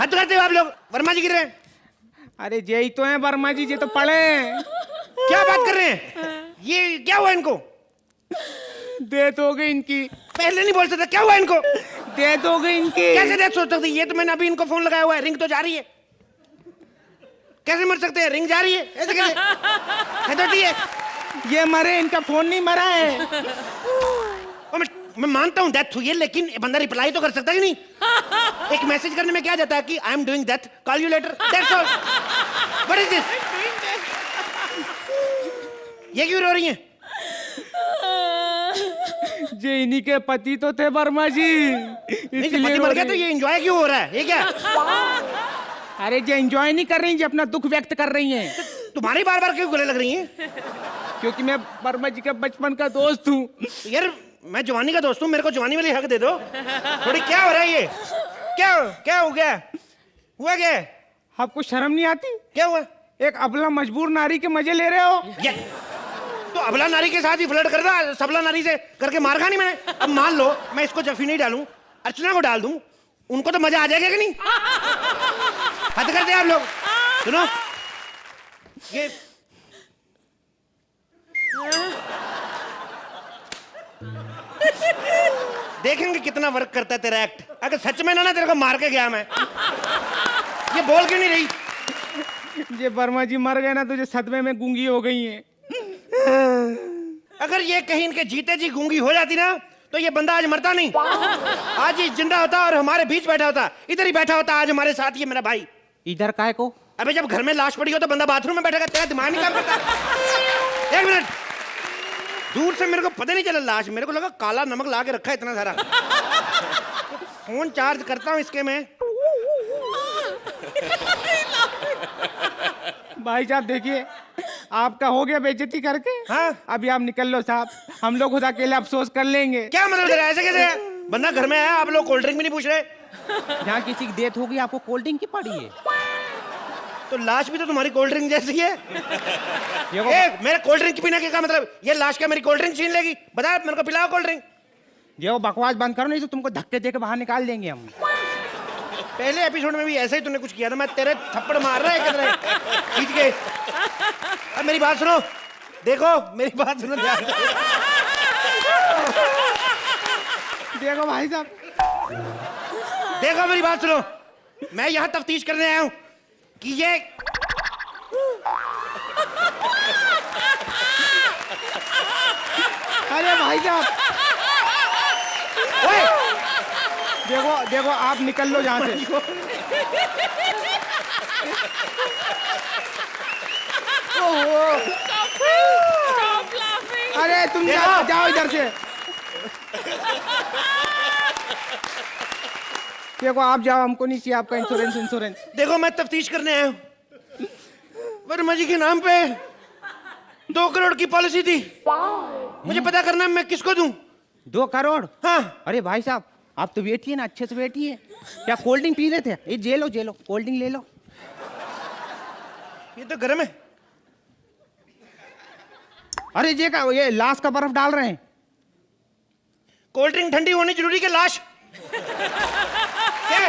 हद करते हो आप लोग। वर्मा जी गिर रहे हैं। अरे यही तो है वर्मा जी, ये तो पढ़े। क्या बात कर रहे हैं? ये क्या हुआ इनको? डेथ हो गई इनकी। पहले नहीं बोल सकता, क्या हुआ इनको? डेथ हो गई इनकी। कैसे डेथ हो सकती? ये तो मैंने अभी इनको फोन लगाया हुआ है, रिंग तो जा रही है। कैसे मर सकते हैं? रिंग जा रही है, ऐसे कैसे? है तो ठीक है। ये मरे, इनका फोन नहीं मरा है। मैं मानता हूँ डेथ हुई है, लेकिन बंदा रिप्लाई तो कर सकता है नहीं? एक मैसेज करने में क्या जाता है कि I am doing death, call you later, that's all. What is this? ये क्यों रो रही हैं? ये इन्हीं के पति तो थे वर्मा जी, नहीं, जब पति मर गया तो ये एंजॉय क्यों हो रहा है? ये क्या? अरे ये एंजॉय नहीं कर रही, ये अपना दुख व्यक्त कर रही हैं। तुम्हारी बार बार क्यों गले लग रही हैं? क्योंकि मैं वर्मा जी का बचपन का दोस्त हूँ। यार मैं जवानी का दोस्त हूँ, मेरे को जवानी वाली हक दे दो थोड़ी। क्या हो रहा है ये? क्या हो गया? हुआ क्या? आपको शर्म नहीं आती? क्या हुआ? एक अबला मजबूर नारी के मजे ले रहे हो। तो अबला नारी के साथ ही फ्लर्ट कर रहा, सबला नारी से करके मार खा नहीं मैंने। अब मान लो मैं इसको जफी नहीं डालूं, अर्चना को डाल दूं, उनको तो मजा आ जाएगा कि नहीं? हद करते हैं आप लोग। सुनो, ये देखेंगे कितना वर्क करता है तेरा एक्ट। अगर सच में ना तेरे को मार के गया मैं। ये बोल क्यों नहीं रही? ये वर्मा जी मर गए ना तो ये सदमे में गूंगी हो गई हैं। अगर ये कहीं इनके जीते जी गूंगी हो जाती ना तो ये बंदा आज मरता नहीं, आज ये जिंदा होता और हमारे बीच बैठा होता। इधर ही बैठा होता आज हमारे साथ, ये मेरा भाई। इधर काय को? अबे जब घर में लाश पड़ी हो तो बंदा बाथरूम में बैठेगा, तेरा दिमाग नहीं काम करता। एक मिनट, दूर से मेरे को पता नहीं चला लाश, मेरे को लगा काला नमक ला के रखा है इतना सारा। फोन चार्ज करता हूँ इसके में। भाई साहब देखिए, आपका हो गया बेइज्जती करके। हाँ? अभी आप निकल लो साहब, हम लोग खुद अकेले अफसोस कर लेंगे। क्या मतलब तेरा, ऐसे कैसे है? बंदा घर में आया, आप लोग कोल्ड ड्रिंक भी नहीं पूछ रहे। जहाँ किसी की डेथ होगी आपको कोल्ड ड्रिंक की पड़ी है। तो लाश भी तो तुम्हारी कोल्ड ड्रिंक जैसी है। देखो मेरे कोल्ड ड्रिंक पीने के क्या मतलब? ये लाश क्या मेरी कोल्ड ड्रिंक छीन लेगी? बता, मेरे को पिलाओ कोल्ड ड्रिंक। ये बकवास बंद करो, नहीं तो तुमको धक्के दे के बाहर निकाल देंगे हम। पहले एपिसोड में भी ऐसा ही तूने कुछ किया था, मैं तेरे थप्पड़ मार रहा है किधर खींच के। अब मेरी बात सुनो, देखो मेरी बात सुनो ध्यान से। देखो भाई साहब, देखो मेरी बात सुनो, मैं यहाँ तफ्तीश करने आया हूँ कि ये अरे भाई साहब, ओए, देखो देखो आप निकल लो यहाँ से। Stop laughing. अरे तुम जाओ जाओ इधर से। देखो आप जाओ, हमको नहीं चाहिए आपका इंश्योरेंस। देखो मैं तफ्तीश करने आया हूँ। वर्मा जी के नाम पे 2 करोड़ की पॉलिसी थी, मुझे पता करना है मैं किसको दूं। 2 करोड़? हाँ। अरे भाई साहब आप तो बैठिए ना, अच्छे से बैठिए। क्या कोल्ड ड्रिंक पी रहे थे? ये जे लो कोल्ड ड्रिंक ले लो। ये तो गर्म है। अरे ये लाश का बर्फ डाल रहे हैं। कोल्ड ड्रिंक ठंडी होनी जरूरी है लाश? क्या?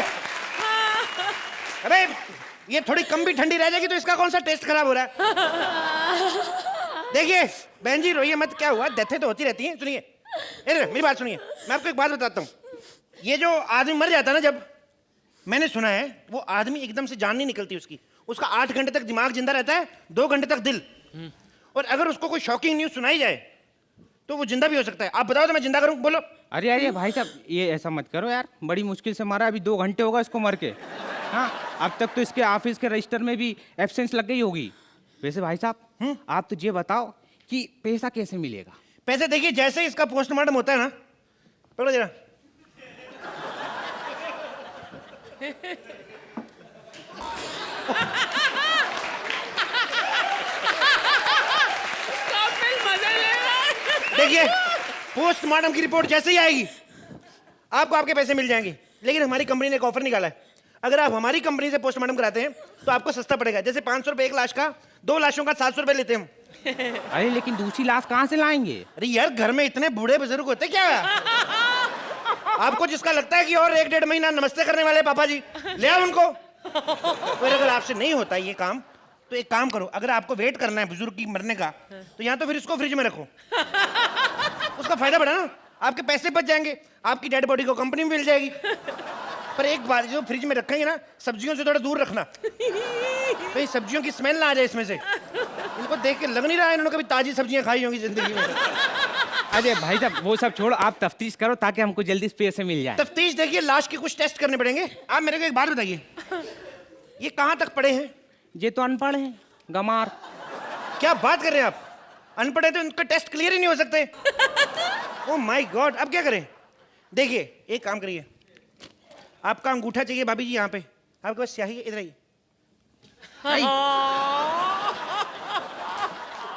अबे ये थोड़ी कम भी ठंडी रह जाएगी तो इसका कौन सा टेस्ट खराब हो रहा है? देखिए बहन जी रोइए मत, क्या हुआ, डेथें तो होती रहती हैं। सुनिए मेरी बात सुनिए, मैं आपको एक बात बताता हूँ। ये जो आदमी मर जाता है ना, जब मैंने सुना है वो आदमी एकदम से जान नहीं निकलती उसका 8 घंटे तक दिमाग जिंदा रहता है, 2 घंटे तक दिल। और अगर उसको कोई शॉकिंग न्यूज सुनाई जाए तो वो जिंदा भी हो सकता है। आप बताओ तो मैं जिंदा करूं, बोलो। अरे भाई साहब ये ऐसा मत करो यार, बड़ी मुश्किल से मरा, अभी 2 घंटे होगा इसको मर के। हाँ अब तक तो इसके ऑफिस के रजिस्टर में भी एब्सेंस लग गई होगी। वैसे भाई साहब आप तो ये बताओ कि पैसा कैसे मिलेगा? पैसे देखिए, जैसे इसका पोस्टमार्टम होता है ना, पकड़ो जरा। देखिए पोस्टमार्टम की रिपोर्ट जैसे ही आएगी आपको आपके पैसे मिल जाएंगे। लेकिन हमारी कंपनी ने एक ऑफर निकाला है, अगर आप हमारी कंपनी से पोस्टमार्टम कराते हैं तो आपको सस्ता पड़ेगा। जैसे 500 रुपए 1 लाश का, 2 लाशों का 700 रुपए लेते हैं हम। अरे लेकिन दूसरी लाश कहाँ से लाएंगे? अरे यार घर में इतने बूढ़े बुजुर्ग होते क्या? आपको जिसका लगता है कि और 1-1.5 महीना नमस्ते करने वाले पापा जी, ले आओ उनको। और अगर आपसे नहीं होता ये काम तो एक काम करो, अगर आपको वेट करना है बुजुर्ग की मरने का तो यहाँ तो फिर इसको फ्रिज में रखो। उसका फायदा बढ़ा ना, आपके पैसे बच जाएंगे, आपकी डेड बॉडी को कंपनी में मिल जाएगी। पर एक बात, जो फ्रिज में रखेंगे ना, सब्जियों से थोड़ा दूर रखना, भाई सब्जियों की स्मेल ना आ जाए इसमें से। इनको देख के लग नहीं रहा है इन्होंने कभी ताजी सब्जियां खाई होंगी जिंदगी में। अरे भाई साहब वो सब छोड़ो, आप तफ्तीश करो ताकि हमको जल्दी पैसे मिल जाए। तफ्तीश देखिए, लाश के कुछ टेस्ट करने पड़ेंगे। आप मेरे को एक बात बताइए, ये कहाँ तक पढ़े हैं? ये तो अनपढ़ हैं, गमार। क्या बात कर रहे हैं आप? अनपढ़ है तो इनका टेस्ट क्लियर ही नहीं हो सकते। ओह माय गॉड, अब क्या करें? देखिए एक काम करिए, आपका अंगूठा चाहिए भाभी जी, यहाँ पे आपके पास स्याही है, इधर आइए।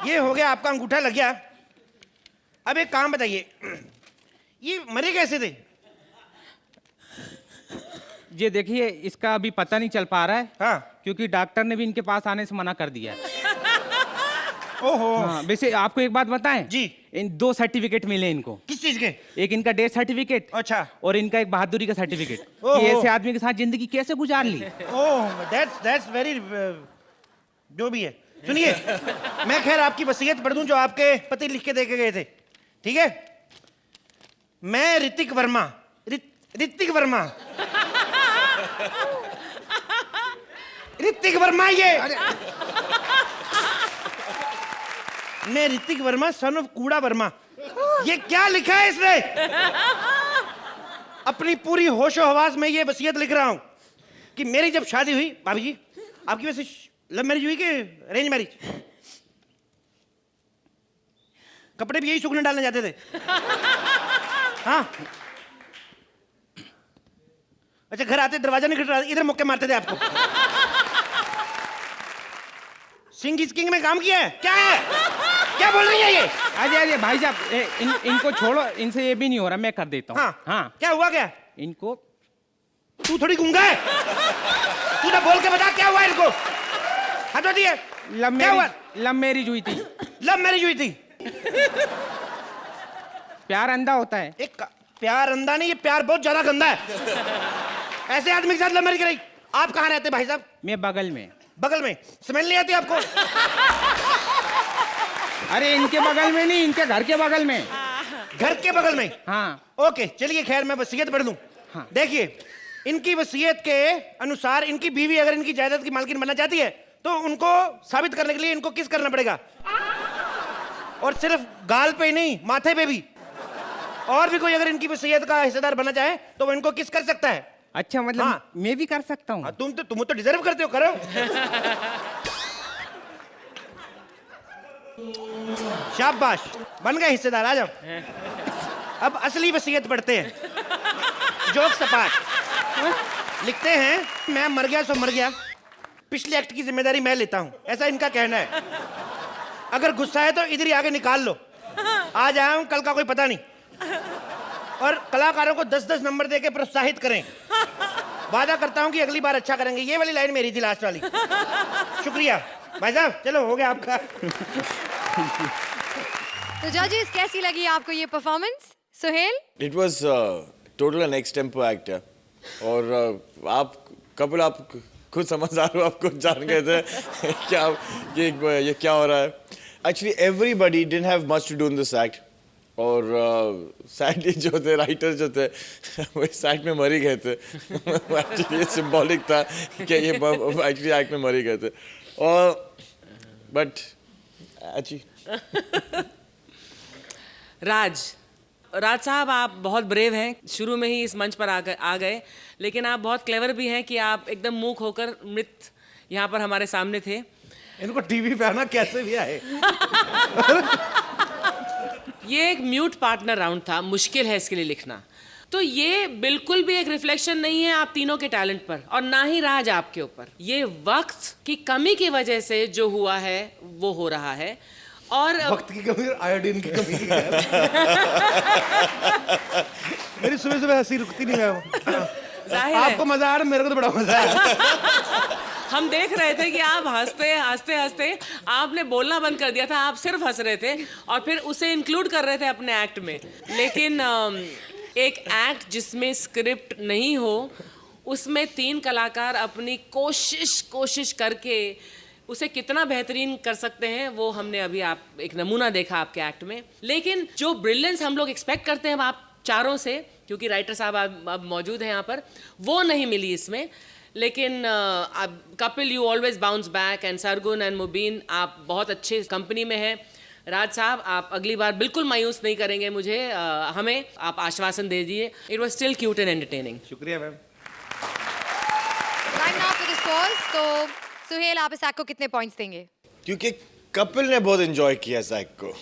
ये हो गया, आपका अंगूठा लग गया। अब एक काम बताइए, ये मरे कैसे थे? ये देखिए इसका अभी पता नहीं चल पा रहा है। हाँ। क्योंकि डॉक्टर ने भी इनके पास आने से मना कर दिया है। ओहो। हाँ, वैसे आपको एक बात बताएं जी। इन 2 सर्टिफिकेट मिले इनको। किस चीज के? एक इनका डेथ सर्टिफिकेट, अच्छा, और इनका एक बहादुरी का सर्टिफिकेट ओहो। कि ऐसे आदमी के साथ जिंदगी कैसे गुजार ली। ओह दैट्स वेरी, जो भी है। सुनिए मैं खैर आपकी वसीयत पढ़ दूं जो आपके पति लिख के दे के गए थे, ठीक है? मैं ऋतिक वर्मा, ऋतिक वर्मा, ऋतिक वर्मा, ये मैं ऋतिक वर्मा सन ऑफ कूड़ा वर्मा। ये क्या लिखा है इसने? अपनी पूरी होशो हवास में ये वसीयत लिख रहा हूं कि मेरी जब शादी हुई, भाभी जी आपकी वैसे लव मैरिज हुई कि अरेंज मैरिज? कपड़े भी यही सूखने डालने जाते थे? हाँ। अच्छा, घर आते दरवाजा नहीं खटखटाते, इधर मुक्के मारते थे आपको? सिंह इज किंग में काम किया है? क्या है, क्या बोल रही है ये? अरे अरे भाई साहब, इनको छोड़ो, इनसे ये भी नहीं हो रहा, मैं कर देता हूँ। हाँ हाँ, क्या हुआ क्या? इनको तू थोड़ी गूंगा है, तू ना बोल के बता क्या हुआ इनको? हटो दिए। लव मैरिज हुई थी। लव मैरिज हुई थी? प्यार अंधा होता है। एक प्यार अंधा नहीं, ये प्यार बहुत ज्यादा गंदा है। ऐसे आदमी के साथ लव मैरिज कराई? आप कहाँ रहते भाई साहब? मैं बगल में। बगल में? स्मेल नहीं आती आपको? अरे इनके बगल में नहीं, इनके घर के बगल में। घर के बगल में? हाँ। ओके चलिए, खैर मैं वसीयत पढ़ दूं। हाँ। देखिए, इनकी वसीयत के अनुसार इनकी बीवी अगर इनकी जायदाद की मालकिन बनना चाहती है तो उनको साबित करने के लिए इनको किस करना पड़ेगा, और सिर्फ गाल पे ही नहीं, माथे पे भी। और भी कोई अगर इनकी वसीयत का हिस्सेदार बनना चाहे तो वो इनको किस कर सकता है? अच्छा, मतलब हाँ। मैं भी कर सकता हूँ? तुम तो डिजर्व करते हो, करो। शाबाश, बन गए हिस्सेदार, आ जाओ। अब असली वसीयत पढ़ते हैं। जोक सपाट लिखते हैं, मैं मर गया सो मर गया, पिछले एक्ट की जिम्मेदारी मैं लेता हूं, ऐसा इनका कहना है। अगर गुस्सा है तो इधर ही आगे निकाल लो, आज आया हूं, कल का कोई पता नहीं। और कलाकारों को 10-10 नंबर देके प्रोत्साहित करें। वादा करता हूं कि अगली बार अच्छा करेंगे। ये वाली लाइन मेरी थी, लास्ट वाली। शुक्रिया भाई साहब, चलो हो गया आपका। तो जजेस, कैसी लगी आपको ये performance? Suhail? It was total an extempore act है, और आप कपिल आप खुद समझदार हो, आप खुद जान गए थे क्या ये क्या हो रहा है। Actually everybody didn't have much to do in this act, और सैडली जो थे राइटर जो थे वो इस एक्ट में मर ही गए थे। एक्चुअली ये सिंबॉलिक था कि ये एक्चुअली एक्ट में मर ही गए थे, और बट राज साहब, आप बहुत ब्रेव हैं, शुरू में ही इस मंच पर आ गए, लेकिन आप बहुत क्लेवर भी हैं कि आप एकदम मूक होकर मृत यहाँ पर हमारे सामने थे। इनको टीवी पे आना कैसे भी आए। ये एक म्यूट पार्टनर राउंड था, मुश्किल है इसके लिए लिखना, तो ये बिल्कुल भी एक रिफ्लेक्शन नहीं है आप तीनों के टैलेंट पर, और ना ही राज आपके ऊपर। ये वक्त की कमी की वजह से जो हुआ है वो हो रहा है, और वक्त की कमी, आयोडीन की कमी। मेरी सुबह सुबह हंसी रुकती नहीं है। जाहिर है आपको मजा आ रहा, मेरे को तो बड़ा मजा आया। हम देख रहे थे कि आप हंसते आपने बोलना बंद कर दिया था, आप सिर्फ हंस रहे थे और फिर उसे इंक्लूड कर रहे थे अपने एक्ट में। लेकिन एक एक्ट जिसमें स्क्रिप्ट नहीं हो, उसमें 3 कलाकार अपनी कोशिश करके उसे कितना बेहतरीन कर सकते हैं, वो हमने अभी आप एक नमूना देखा आपके एक्ट में। लेकिन जो ब्रिलियंस हम लोग एक्सपेक्ट करते हैं आप चारों से, क्योंकि राइटर साहब अब मौजूद हैं यहाँ पर, वो नहीं मिली इसमें। लेकिन Kapil, you always bounce back, and Sargun and Mubeen, आप बहुत अच्छे कंपनी में हैं। राज साहब, आप अगली बार बिल्कुल मायूस नहीं करेंगे मुझे, हमें आप आश्वासन दे दिए। It was still cute and entertaining. शुक्रिया ma'am. Right now for the scores, तो सुहेल, आप इस एक्ट को कितने पॉइंट्स देंगे? क्योंकि कपिल ने बहुत एंजॉय किया इस एक्ट को।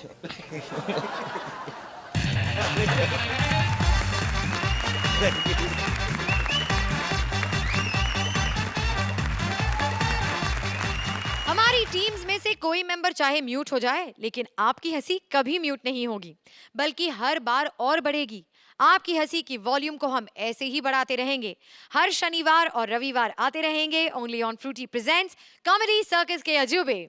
हमारी टीम्स में से कोई मेंबर चाहे म्यूट हो जाए, लेकिन आपकी हंसी कभी म्यूट नहीं होगी, बल्कि हर बार और बढ़ेगी। आपकी हंसी की वॉल्यूम को हम ऐसे ही बढ़ाते रहेंगे। हर शनिवार और रविवार आते रहेंगे only on Frooti presents comedy circus के अजूबे।